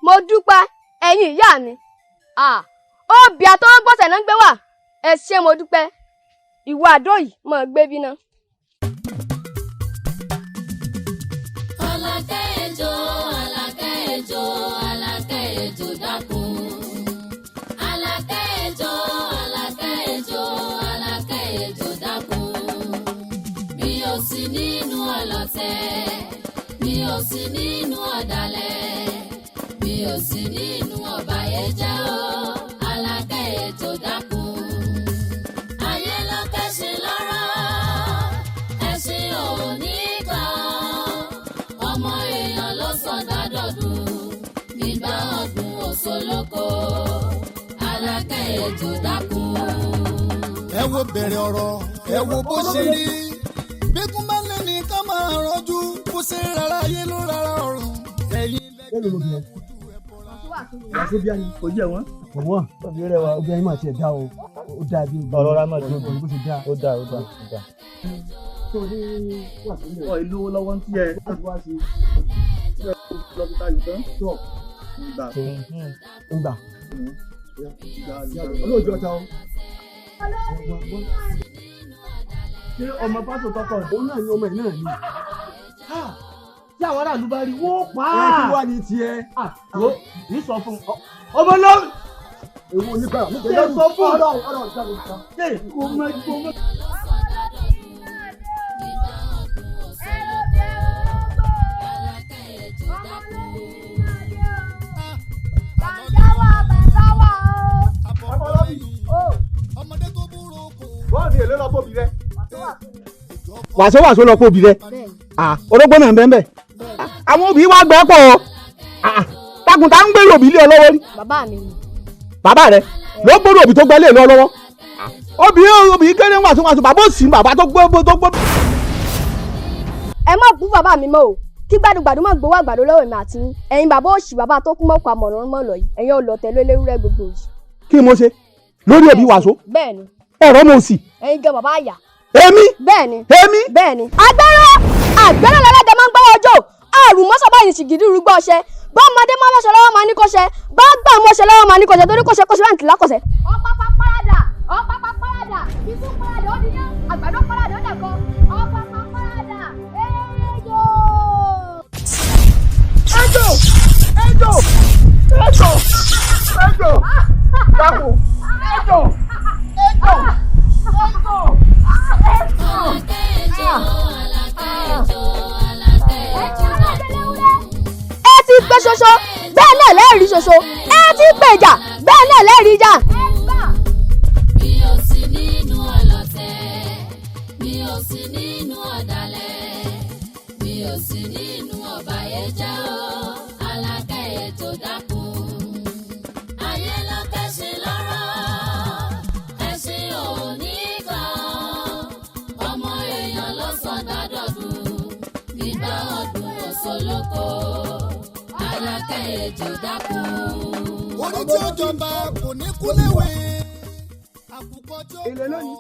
H: mo dúpẹ́ ẹ̀yin ìyá mi obì àtọwọ́ gbọ́sẹ̀ náà ń gbé wà ẹ ṣé mo dúpẹ́ ìwà àdó yìí mọ̀ gbé bí ná.
P: Alákẹ́ ejò Alákẹ́ ejò Alákẹ́ ejò dákun. Alákẹ́ ejò Alákẹ́ ejò Alákẹ́ ejò dákun. Mi ò sí nínú ọlọ̀tẹ̀, mi ò sí nínú ọ̀dàlẹ̀, mi ò sí nínú ọ̀bàyéjẹ́ o. Alákẹ́ ejò dákun. Ayé ló kẹ́sìn lọ́rọ̀, ẹ̀sìn ò ní gbà ọmọ èèyàn ló sọdá dọ̀dún ìgbà ọdún òṣòlókò Alákẹ́ ejò dákun.
Q: ẹ wo bẹ̀rẹ̀ ọ̀rọ̀ ẹ wo bó ṣe rí bíkún bá lé ní ká máa rọ́jú bó ṣe rárá ayé ló rárá ọ̀run ẹ̀yìn lẹ́gbẹ̀ẹ́.
C: Yàtọ̀ bí a ní kò jẹ́ wọ́n. Ọ̀wọ́n tọ́bi rẹ̀ wa obìnrin máa tiẹ̀ dá o. Ó dáa bí
R: ọ̀rọ̀ ra máa dúró
C: bó ṣe dá.
R: ó dáa.
C: Tó ní wà tó lè. Ọ̀ ìlú lọ́wọ́ ń tiẹ̀ láti wá sí lọ́kítà yìí tán. Tó ń gbà. Olóòjọ́ ta o. Ṣé ọmọ pásítọ̀ tọkọ̀ òun náà ni ọmọ ẹ̀ náà ni? Tí àwọn aráàlú bá rí wọ́n pa á. Ẹ kí wá ní tiẹ̀. Ní sọ fún ọmọ náà. Èwo nípa àwọn ọmọ náà sọ fún ọ̀rọ̀ ìjọba. Ṣé kò mọ. Bọ́ọ̀dì èlé lọ bóbi rẹ.
N: wàásù lọ kó òbí rẹ orógbó náà bẹ́ẹ̀ bẹ́ẹ̀ àwọn òbí wa gbẹ́ pọ̀ takunta ń gbèrò òbí lé ọ lọ́wọ́ rí.
H: bàbá mi ni.
N: bàbá rẹ ló gbọ́dọ̀ òbí tó gbẹ́ lé lọ lọ́wọ́ òbí kéré wàásù bàbá òsì bàbá tó gbọ́.
H: ẹ má bú bàbá mi mọ́ o kí gbàdúgbàdú má gbowó àgbàdo lọ́wọ́ èmi àti yín ẹ̀yin bàbá òsì bàbá tó kú mọ́kọ àmọ̀ràn mọ́ lọ yìí ẹ̀yin ọlọ́tẹ̀ lélẹ́wúrẹ́ gbogbo yìí.
N: kí mo ṣe lórí òbí wàásù.
H: bẹ́ẹ̀ni.
N: ọ̀rọ̀ mo sì.
H: ẹ̀yin gan bàbá àyà.
N: èmi.
H: bẹ́ẹ̀ni.
N: èmi.
H: bẹ́ẹ̀ni. àgbẹ̀rẹ̀ lọ́lẹ́dẹ̀ máa ń gbọ́ ọjọ́ àrùn mọ́sàbá yìí ṣìgìdì rúgbọ́ ọṣẹ bá ọmọdé máa mọ́ṣẹ lọ́wọ́ máa ní kọ́ṣẹ bá gbà mọ́ṣẹ lọ́wọ́ máa ní kọ́ṣẹ torí kọ́ṣẹ láǹtì lákọ̀ṣẹ. ọ̀pápá parada ìsún parada ó dìyàn àgbàdo parada ó dẹ̀kọ́ ọ̀pápá parada ejò.
C: Dàpọ̀ ejò.
H: ẹ ti pé ṣoṣo bẹ́ẹ̀ náà lẹ́ẹ̀rí ṣoṣo ẹ ti pé ìjà bẹ́ẹ̀ náà lẹ́ẹ̀rí ìjà.
P: mi ò sí nínú ọlọ̀tẹ̀ mi ò sí nínú ọ̀dàlẹ̀ mi ò sí nínú ọ̀bàyéjẹ́ o Alákẹ́ ejò dákun. ayé ló kẹ́sìn lọ́rọ̀ ẹ̀sìn ò ní gbà ọmọ èèyàn ló sọdá dọ̀dún ìgbà ọdún òṣòlókò Alákẹ́ ejò dákun.
Q: orí tí ó jọba kò ní kú léwe.
C: èlé lónìí.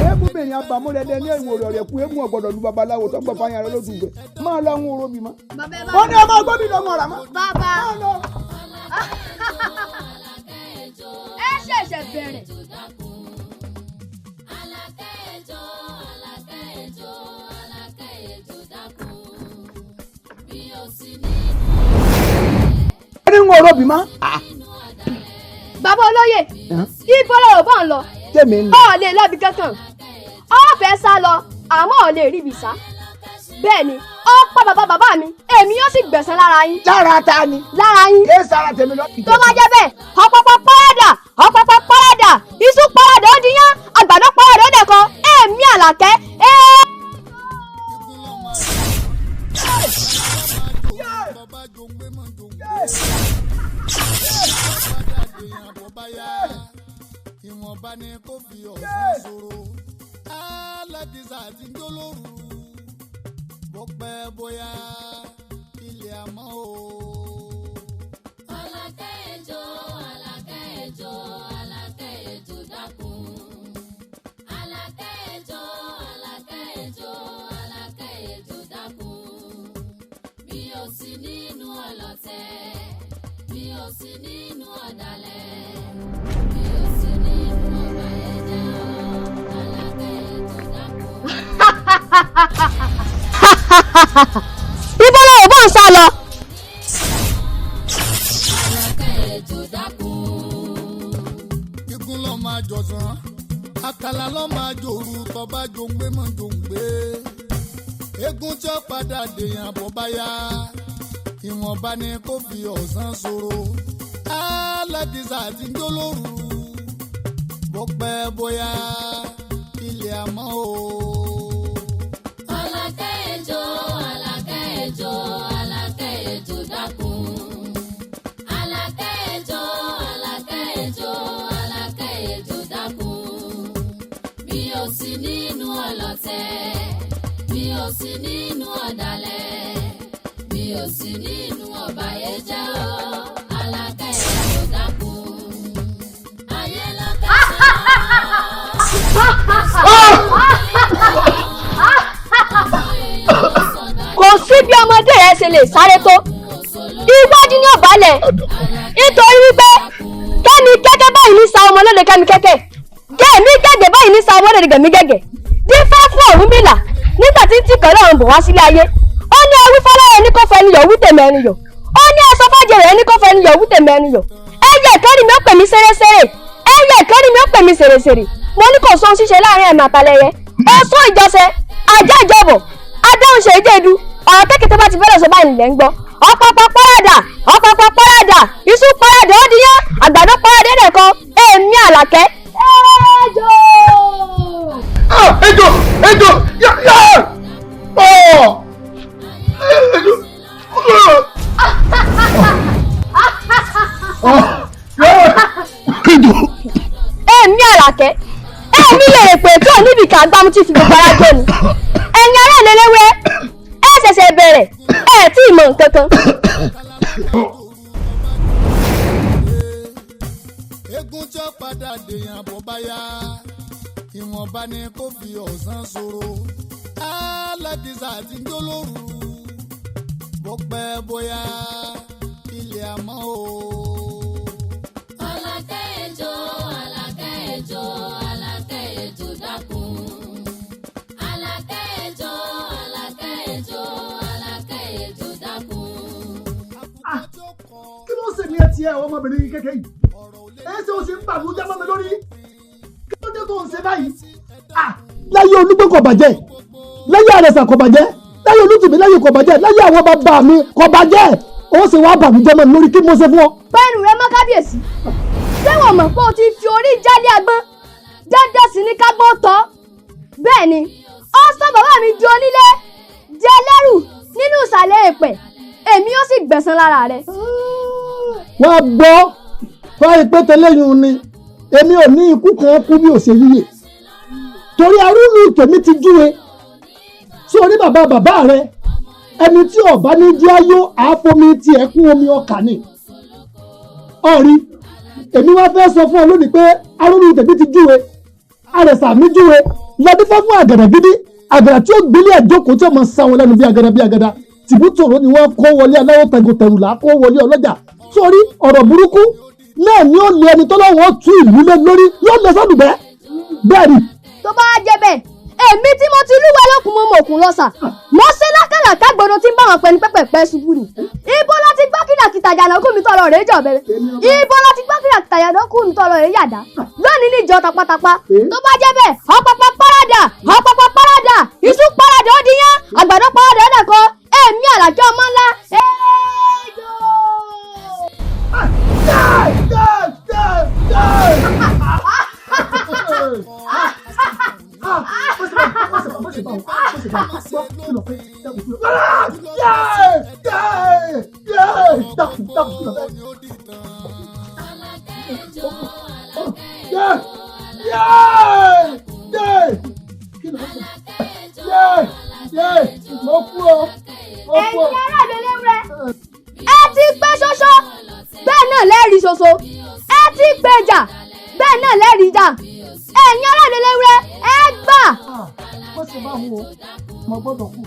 C: eégún bẹ̀rẹ̀ abàmúlẹ̀dẹ ní ìwò rẹ̀ kú eégún ọ̀gbọ̀dọ̀ lu babaláwo tó gbọ̀ fáyà rẹ̀ lójú ìgbẹ́ máa lọ àwọn oró mi mọ́. ó ní ọmọ ọgbọ́n mi lọ́mọ rà mọ́.
H: bàbá ẹ ṣẹ̀ṣẹ̀ bẹ̀rẹ̀.
C: ó ní ń oró mi mọ́.
H: bàbá olóyè ibo lọ́rọ̀ bọ́ ń lọ ọ̀ lè lọ́bi kankan ọ̀ fẹ́ sá lọ àmọ́ ọ̀ lè rí ibi sá bẹ́ẹ̀ ni ọ̀pọ̀ bàbá mi èmi yóò sì gbẹ̀san lára yín.
D: lára ta ni.
H: lára yín.
D: kí sára tèmi lọ.
H: tó bá jẹ́ bẹ́ẹ̀ ọ̀pọ̀pọ̀ pọ́rẹ́dà iṣu pọ́rẹ́dà ó diyán àgbàdo pọ́rẹ́dà ó dẹ̀kọ èmi Àlàkẹ́.
Q: ìwọ̀nba ni kò fi ọ̀sán ṣòro aládìsá àti jólóru bó pẹ́ bóyá ilé àmọ́ o.
P: Àlàkẹ́ ejò dákun. Àlàkẹ́ ejò dákun. Mi ò sí nínú ọlọ̀tẹ̀, mi ò sí nínú ọ̀dàlẹ̀, mi ò sí nínú ọ̀bàyéjẹ́ o. Àlàkẹ́ ejò dákun.
H: ibo ló bó ń sá lọ.
P: Àlàkẹ́ ejò dákun.
Q: Igun ló máa jọ̀sán àkàlà ló máa jòrú tọ́ba jòǹgbé mọ́ jòǹgbé egun tí ó padà dèèyàn bọ́ bá yá ìwọ̀nba ni kò fi ọ̀sán ṣòro aládìsá àti jólóru bó pẹ́ bóyá ilé àmọ́ o.
P: Àlàkẹ́ ejò dákun. Àlàkẹ́ ejò dákun. Mi ò sí nínú ọlọ̀tẹ̀, mi ò sí nínú ọ̀dàlẹ̀, mi ò sí nínú ọ̀bàyéjẹ́ o. Àlàkẹ́ ejò dákun. Ayé ló
H: kò sí bí ọmọdé rẹ ṣe lè sáré tó iwájú ní ọ̀bálẹ̀ nítorí wípé kẹ́mi kẹ́kẹ́ báyìí ní sa ọmọ lóde kẹ́mi kẹ́kẹ́ gẹ̀mí gẹ́gẹ́ báyìí ní sa ọmọ lóde gẹ̀mí gẹ́gẹ́ dífá fún Ọ̀rúnmìlà nígbà tí tí kàn lọ́run bọ̀ wá sílé ayé ó ní ẹwí fọlọ́run ní kò fẹ́ ni yọ̀ wí tèmi ẹni yọ̀ ó ní ẹsọ fàjẹ rẹ̀ ní kò fẹ́ ni yọ̀ wí tèmi ẹni yọ̀ ẹyẹ ìkẹ́rì mi ó pè mí sẹ́rẹ́sẹ́rẹ́ ẹyẹ ìkẹ́rì mi ó pè mí sèrèsèrè mo ní kò sóhun ṣíṣe láàrin ẹ̀mí àtàlẹ́yẹ ọ̀sán ìjọsẹ̀ ajá ìjọbọ̀ adáhùn ṣe ìjẹ́du ọ̀rọ̀ kékeré bá ti fẹ́rẹ̀ sọ báyìí nílẹ̀ ń gbọ́ ọ̀pọ̀pọ̀ pọ́rẹ́dà iṣu pọ́rẹ́dà ó diyán àgbàdo pọ́rẹ́dà ẹ̀dẹ̀kan èmi Àlàkẹ́.
D: ejò yá
H: èmi Àlàkẹ́ èmi lè pè tó níbi ká gbámú tí fi gbogbo ara jẹ́ ni ẹ̀yin ará ìlẹ́lẹ́wẹ́ ẹ ṣẹ̀ṣẹ̀ bẹ̀rẹ̀ ẹ tí ì mọ̀ nǹkan kan.
Q: egun tí ó padà dèèyàn bọ́ bá yá ìwọ̀nba ni kò fi ọ̀sán ṣòro aládìsá àti jólóru bó pẹ́ bóyá ilé àmọ́ o.
P: Àlàkẹ́ ejò dákun. Àlàkẹ́ ejò dákun.
E: kí ló ń ṣe ní ẹtì ẹ ọmọbìnrin kékeré yìí ẹ ṣe o ṣe ń bàlújẹ́ mọ́ mi lórí kí ló dé tó ń ṣe báyìí.
D: láyé Olúgbọ́n kò bàjẹ́ láyé Àrẹ̀sà kò bàjẹ́ láyé Olútìmí láyé kò bàjẹ́ láyé àwọn bàbá mi kò bàjẹ́ ó sì wá bàlújẹ́ mọ́ mi lórí kí mo ṣe fún ọ.
H: pẹ́ẹ́nù rẹ mọ́ kábíyèsí ṣé wọ́n mọ̀ pé o ti fi orí jálé agbọ́n dandan sí ní kágbọ́n tọ́ bẹ́ẹ̀ ni ó sọ bàbá mi di onílé di ẹlẹ́rù nínú ìsàlẹ̀ èpẹ̀ èmi ó sì gbẹ̀san lára rẹ̀.
D: wọ́n gbọ́ fáyé pé tẹ́lẹ̀yìn ni èmi ò ní ikú kan kú bí ò ṣe yíyè torí arúgbó tèmi ti júwe sórí bàbá rẹ ẹni tí ọba ní jẹ́ ayọ̀ àáfomi tiẹ̀ kún omi ọkà ni ọ̀rí èmi wá fẹ́ sọ fún ọ lónìí pé arúgbó tèmi ti júwe Àrẹ̀sà mi júwe lọ́dún fẹ́ fún àgàdà gidi àgàdà tí ó gbélé ẹ̀jókòó tí ó máa sa wọn lẹ́nu bí àgàdà tìbútòrò ni wọ́n kó wọlé aláwọ̀ tẹ̀gùtẹ̀rù là kó wọlé ọlọ́jà sórí ọ̀rọ̀ burúkú náà ni ó lé ẹni tọ́lọ́wọ́ tú ìlú lé lórí yóò lé sọ́dùbẹ́ bẹ́ẹ̀ ni.
H: tó bá jẹ́ bẹ́ẹ̀ èmi tí mo ti lúwẹ̀ lókun mo mọ̀ òkun lọ́sà mo ṣe lákàlàkà gbọdọ̀ tí ń bá wọn pẹ́ ní pẹ́pẹ́pẹ́ ṣubú ni ibo láti gbọ́ kìlàkìtà jàǹdùkú mi tọrọ rẹ̀ jọ̀ bẹ̀rẹ̀ ibo láti gbọ́ kìlàkìtà jàǹdùkú mi tọrọ rẹ̀ yàdá lónìí níjọ tapatapa tó bá jẹ́ bẹ́ẹ̀ ọ̀pọ̀pọ̀ párádà iṣu párádà ó diyán àgbàdo párádà ó dẹ̀kọ́
E: kí ló fẹ́ dákun kí ló fẹ́. dákun kí ló fẹ́. Mo kú o.
H: ẹ̀yin aráàlú léwúrẹ́ ẹ ti pé ṣoṣo bẹ́ẹ̀ náà lẹ́rìí ṣoṣo ẹ ti gbèjà bẹ́ẹ̀ náà lẹ́rìí jà ẹ̀yin aráàlú léwúrẹ́ ẹ gbà.
E: mo sì bá wọn o mo gbọ́dọ̀ kú.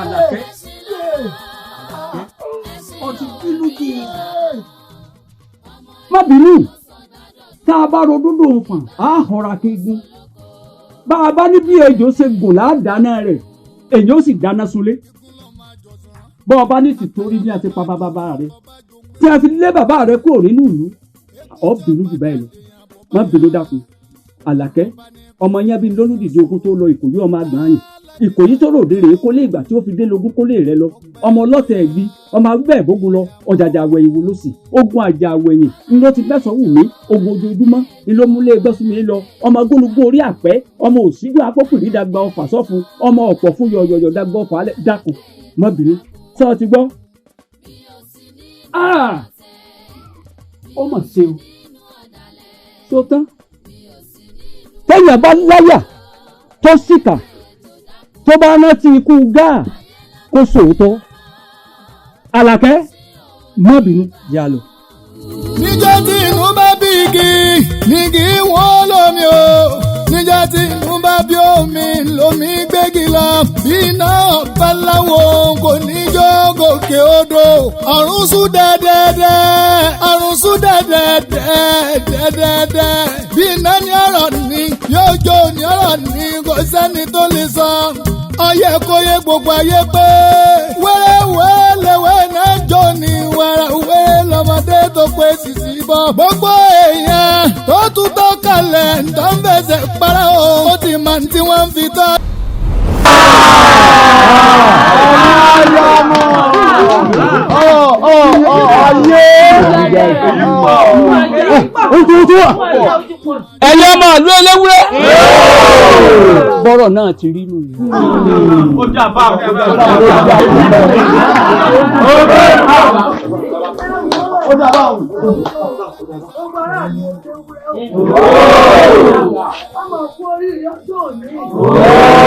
A: Àlàkẹ́ ọtí bínú jù má bínú tá a bá ro dúdú fàn á họra kéegun bá a bá ní bí ejò ṣe gùn láàdáná rẹ̀ èyí ó sì dáná sunlé bọ́ ọ bá ní tìtorí bí a ti pa bàbá rẹ̀ tí a fi lé bàbá rẹ̀ kúrò nínú ìlú ọ bínú jù báyìí lọ má bínú dákun Àlàkẹ́ ọmọ yẹn bí lólùdíje ogun tó lọ Ìkòyí ọmọ àgbọ̀n yìí Ìkòyí tó ròde rèé kó lé ìgbà tí ó fi dé lógún kó lè rẹ lọ ọmọ ọlọ́tẹ̀ ẹ̀gbí ọmọ agbẹ́ ìbógun lọ ọ̀jàjà àwẹ̀yìn wò ló sì ogun àjà àwẹ̀yìn ni ló ti fẹ́sọ̀ wù mí ogun ojoojúmọ́ ni ló múlé gbọ́sùnmí lọ ọmọ gúnugún orí àpẹ́ ọmọ òsíjú apọ́pìrì dàgbà ọfà sọ́fun ọmọ ọ̀pọ̀ fún yọ̀yọ̀yọ̀ dàgbà ọfà alẹ́ dákun mọ́bìnrin sọ ti gbọ́. ó mọ̀ ṣe o tó tán tẹ́yìn bá láyà tó síkà tó bá rántí ikú gáà kó sòótọ́ Àlàkẹ́ má bínú yà lọ.
Q: níjọ́ tí inú bá bí igi nígi wọ́n lómi o níjọ́ tí inú bá bí omi lómi gbégi lọ bí iná ọ̀pá láwo kò ní jó gòkè odò ọ̀run sún dẹ́dẹ́dẹ́ ọ̀run sún dẹ́dẹ́dẹ́ bí iná ní ọ̀rọ̀ ní yóò jó ní ọ̀rọ̀ ní kò sẹ́ni tó lè sọ ọyẹ kó yé gbogbo ayé pé wẹ́rẹ́wẹ́rẹ́ lẹ́wẹ́ náà jó ní wẹ́rẹ́wẹ́rẹ́ lọ́mọdé tó pé sìsì bọ́ gbogbo èèyàn tó tún tọ́ kalẹ̀ tó ń fẹsẹ̀ para o ó ti mọ̀ tí wọ́n ń fi tọ́.
A: ẹ̀yin ọmọ ìlú eléwúrẹ́ bọ́rọ̀ náà ti rí nù.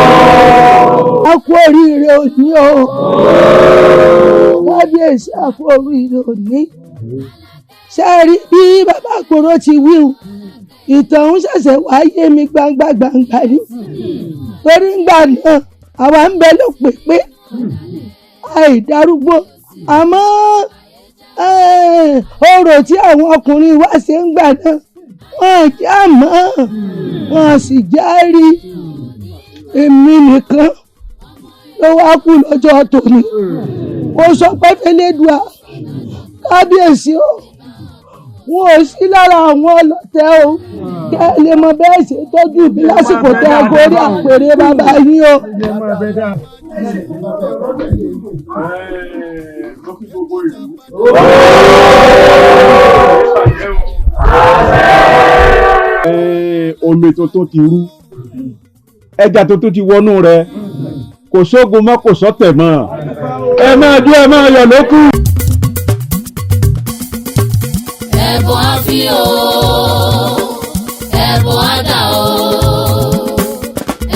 M: a kú oríire òní o kábíyèsí a kú oríire òní ṣe rí bí bàbá àpòrò ti wíwù ìtàn ń ṣẹ̀ṣẹ̀ wáyé mi gbangba ni torí ńgbà náà àwa ń bẹ ló pépé àìdarúgbó àmọ́ orò tí àwọn ọkùnrin wá ṣe ń gbà náà wọ́n já mọ́ wọ́n sì já rí èmi nìkan ló wá kú lọ́jọ́ tòní mo sọ pé fẹlẹ́dùá kábíyèsí o wọn ò sí lára àwọn ọlọ́tẹ̀ o kẹ́ ẹ lè mọ bẹ́ẹ̀ ṣe tọ́jú mi lásìkò tẹ́ ẹ gorí àpèrè bàbá yín o.
R: omi tuntun ti rú ẹja tuntun ti wọnú rẹ̀ kò sógun mọ́ kò sọ́tẹ̀ mọ́ ẹ máa dún ẹ máa yọ̀ lókù.
P: ẹ̀bùn á fi o ẹ̀bùn á dà o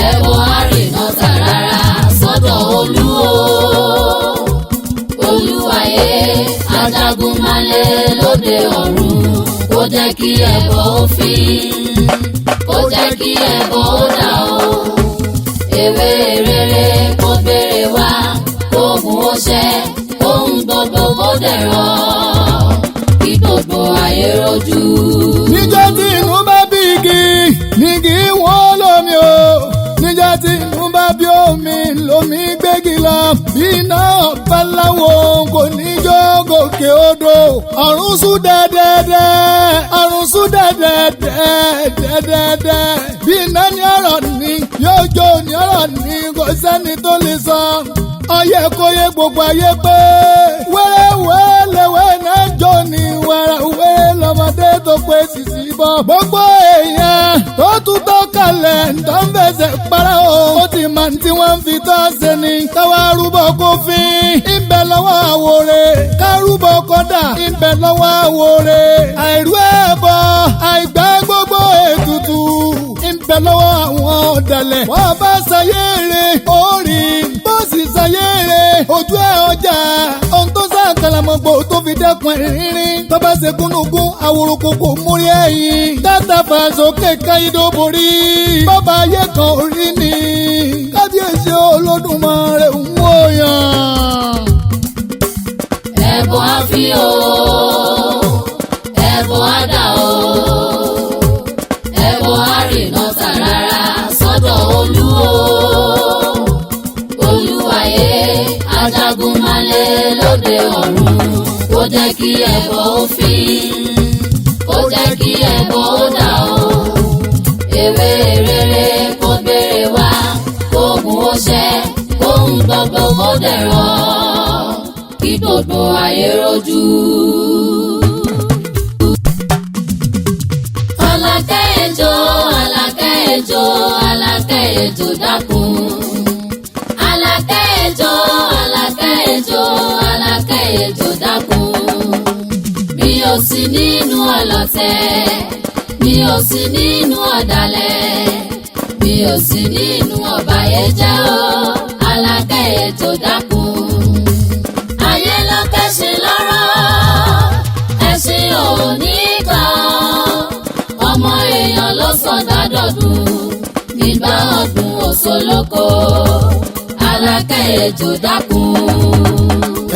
P: ẹ̀bùn á rìnà tàràrà sọ́dọ̀ olú o olúwayé ajagunmalè lóde ọ̀run kó jẹ́ kí ẹbọ ó fi kó jẹ́ kí ẹbọ ó dà o ewé rere kó béèrè wá kóògùn ó ṣẹ ohun gbogbo kó dẹ̀rọ̀ kí gbogbo ayé rojú.
Q: níjọ́ tí inú bá bí igi nígi wọ́n lómi o níjọ́ tí inú bá bí omi lómi gbégi lọ bí iná ọ̀pá láwo kò ní jó gòkè odò ọ̀run sún dẹ́dẹ́dẹ́ ọ̀run sún dẹ́dẹ́dẹ́ bí iná ní ọ̀rọ̀ ní yóò jó ní ọ̀rọ̀ ní kò sẹ́ni tó lè sọ ọyẹ kó yé gbogbo ayé pé wẹ́rẹ́wẹ́rẹ́ lẹ́wẹ́ náà jó ní wẹ́rẹ́wẹ́rẹ́ lọ́mọdé tó tó pé sisi bọ́. gbogbo èèyàn tó tún tó kalẹ̀ tó ń fẹsẹ̀ para o. ó ti máa ń tí wọ́n fi tọ́ ṣe ni. káwá rúbọ kó fín. ìbẹ̀ lọ́wọ́ àwòrè. ká rúbọ kọ́dà. ìbẹ̀ lọ́wọ́ àwòrè. àìrú ẹbọ àìgbà gbogbo ètùtù. ìbẹ̀ lọ́wọ́ àwọn ọ̀dàlẹ̀. wọ́n bá ṣayére orí. bó sì ṣayére ojú ẹ̀ ọjà. ohun tó sá kàlàmọ́gbò tó fi dẹ́kun ìrìnrìn. tó bá ṣe gúnugún àwòrò kòkò múrí ẹ̀yìn. tata fàṣọkè káyidó borí. bàbá ayé kan orí ni. kábíyèsí Olódùmarè ń wòyàn.
P: ẹ̀bùn àfi o ẹ̀bùn àdá o ẹ̀bùn àrìnà tàràrà sọ́dọ̀ olú o olúwayé ajagunmalè lóde ọ̀run kó jẹ́ kí ẹbọ ó fín kó jẹ́ kí ẹbọ ó dà o ewé rere kó gbére wá kóògùn ó ṣẹ kóhun gbogbo kó dẹ̀rọ̀ kí gbogbo ayé rojú. Alákẹ́ ejò Alákẹ́ ejò Alákẹ́ ejò dákun. Alákẹ́ ejò Alákẹ́ ejò Alákẹ́ ejò dákun. Mi ò sí nínú ọlọ̀tẹ̀, mi ò sí nínú ọ̀dàlẹ̀, mi ò sí nínú ọ̀bàyéjẹ́ o. Alákẹ́ ejò dákun. Ayé ló kẹ́sìn lọ́rọ̀, ẹ̀sìn ò ní kan. Ọmọ èèyàn ló sọdá dọ̀dún, ìgbà ọdún òṣòlókò. Alákẹ́ ejò dákun.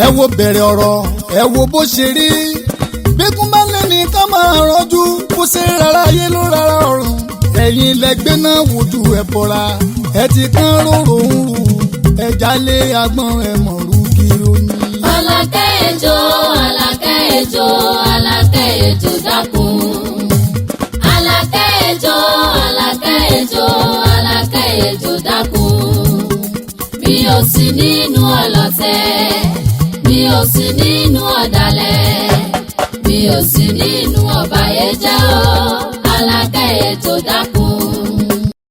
Q: ẹ wo bẹ̀rẹ̀ ọ̀rọ̀ ẹ wo bó ṣe rí. bíkún bá lẹ́ni ká máa rọ́jú bó ṣe rárá ayé ló rárá ọ̀run. ẹ̀yin lẹ́gbẹ́ náà wojú ẹ̀ bọ̀ra ẹ ti kán róró ń rù ẹja lé agbọ́n ẹ̀ mọ̀rú kí ó ní.
P: Alákẹ́ ejò Alákẹ́ ejò Alákẹ́ ejò dákun. Alákẹ́ ejò Alákẹ́ ejò Alákẹ́ ejò dákun. Mi ò sí nínú ọlọ̀tẹ̀, mi ò sí nínú ọ̀dàlẹ̀, mi ò sí nínú ọ̀bàyéjẹ́ o. Alákẹ́ ejò dákun.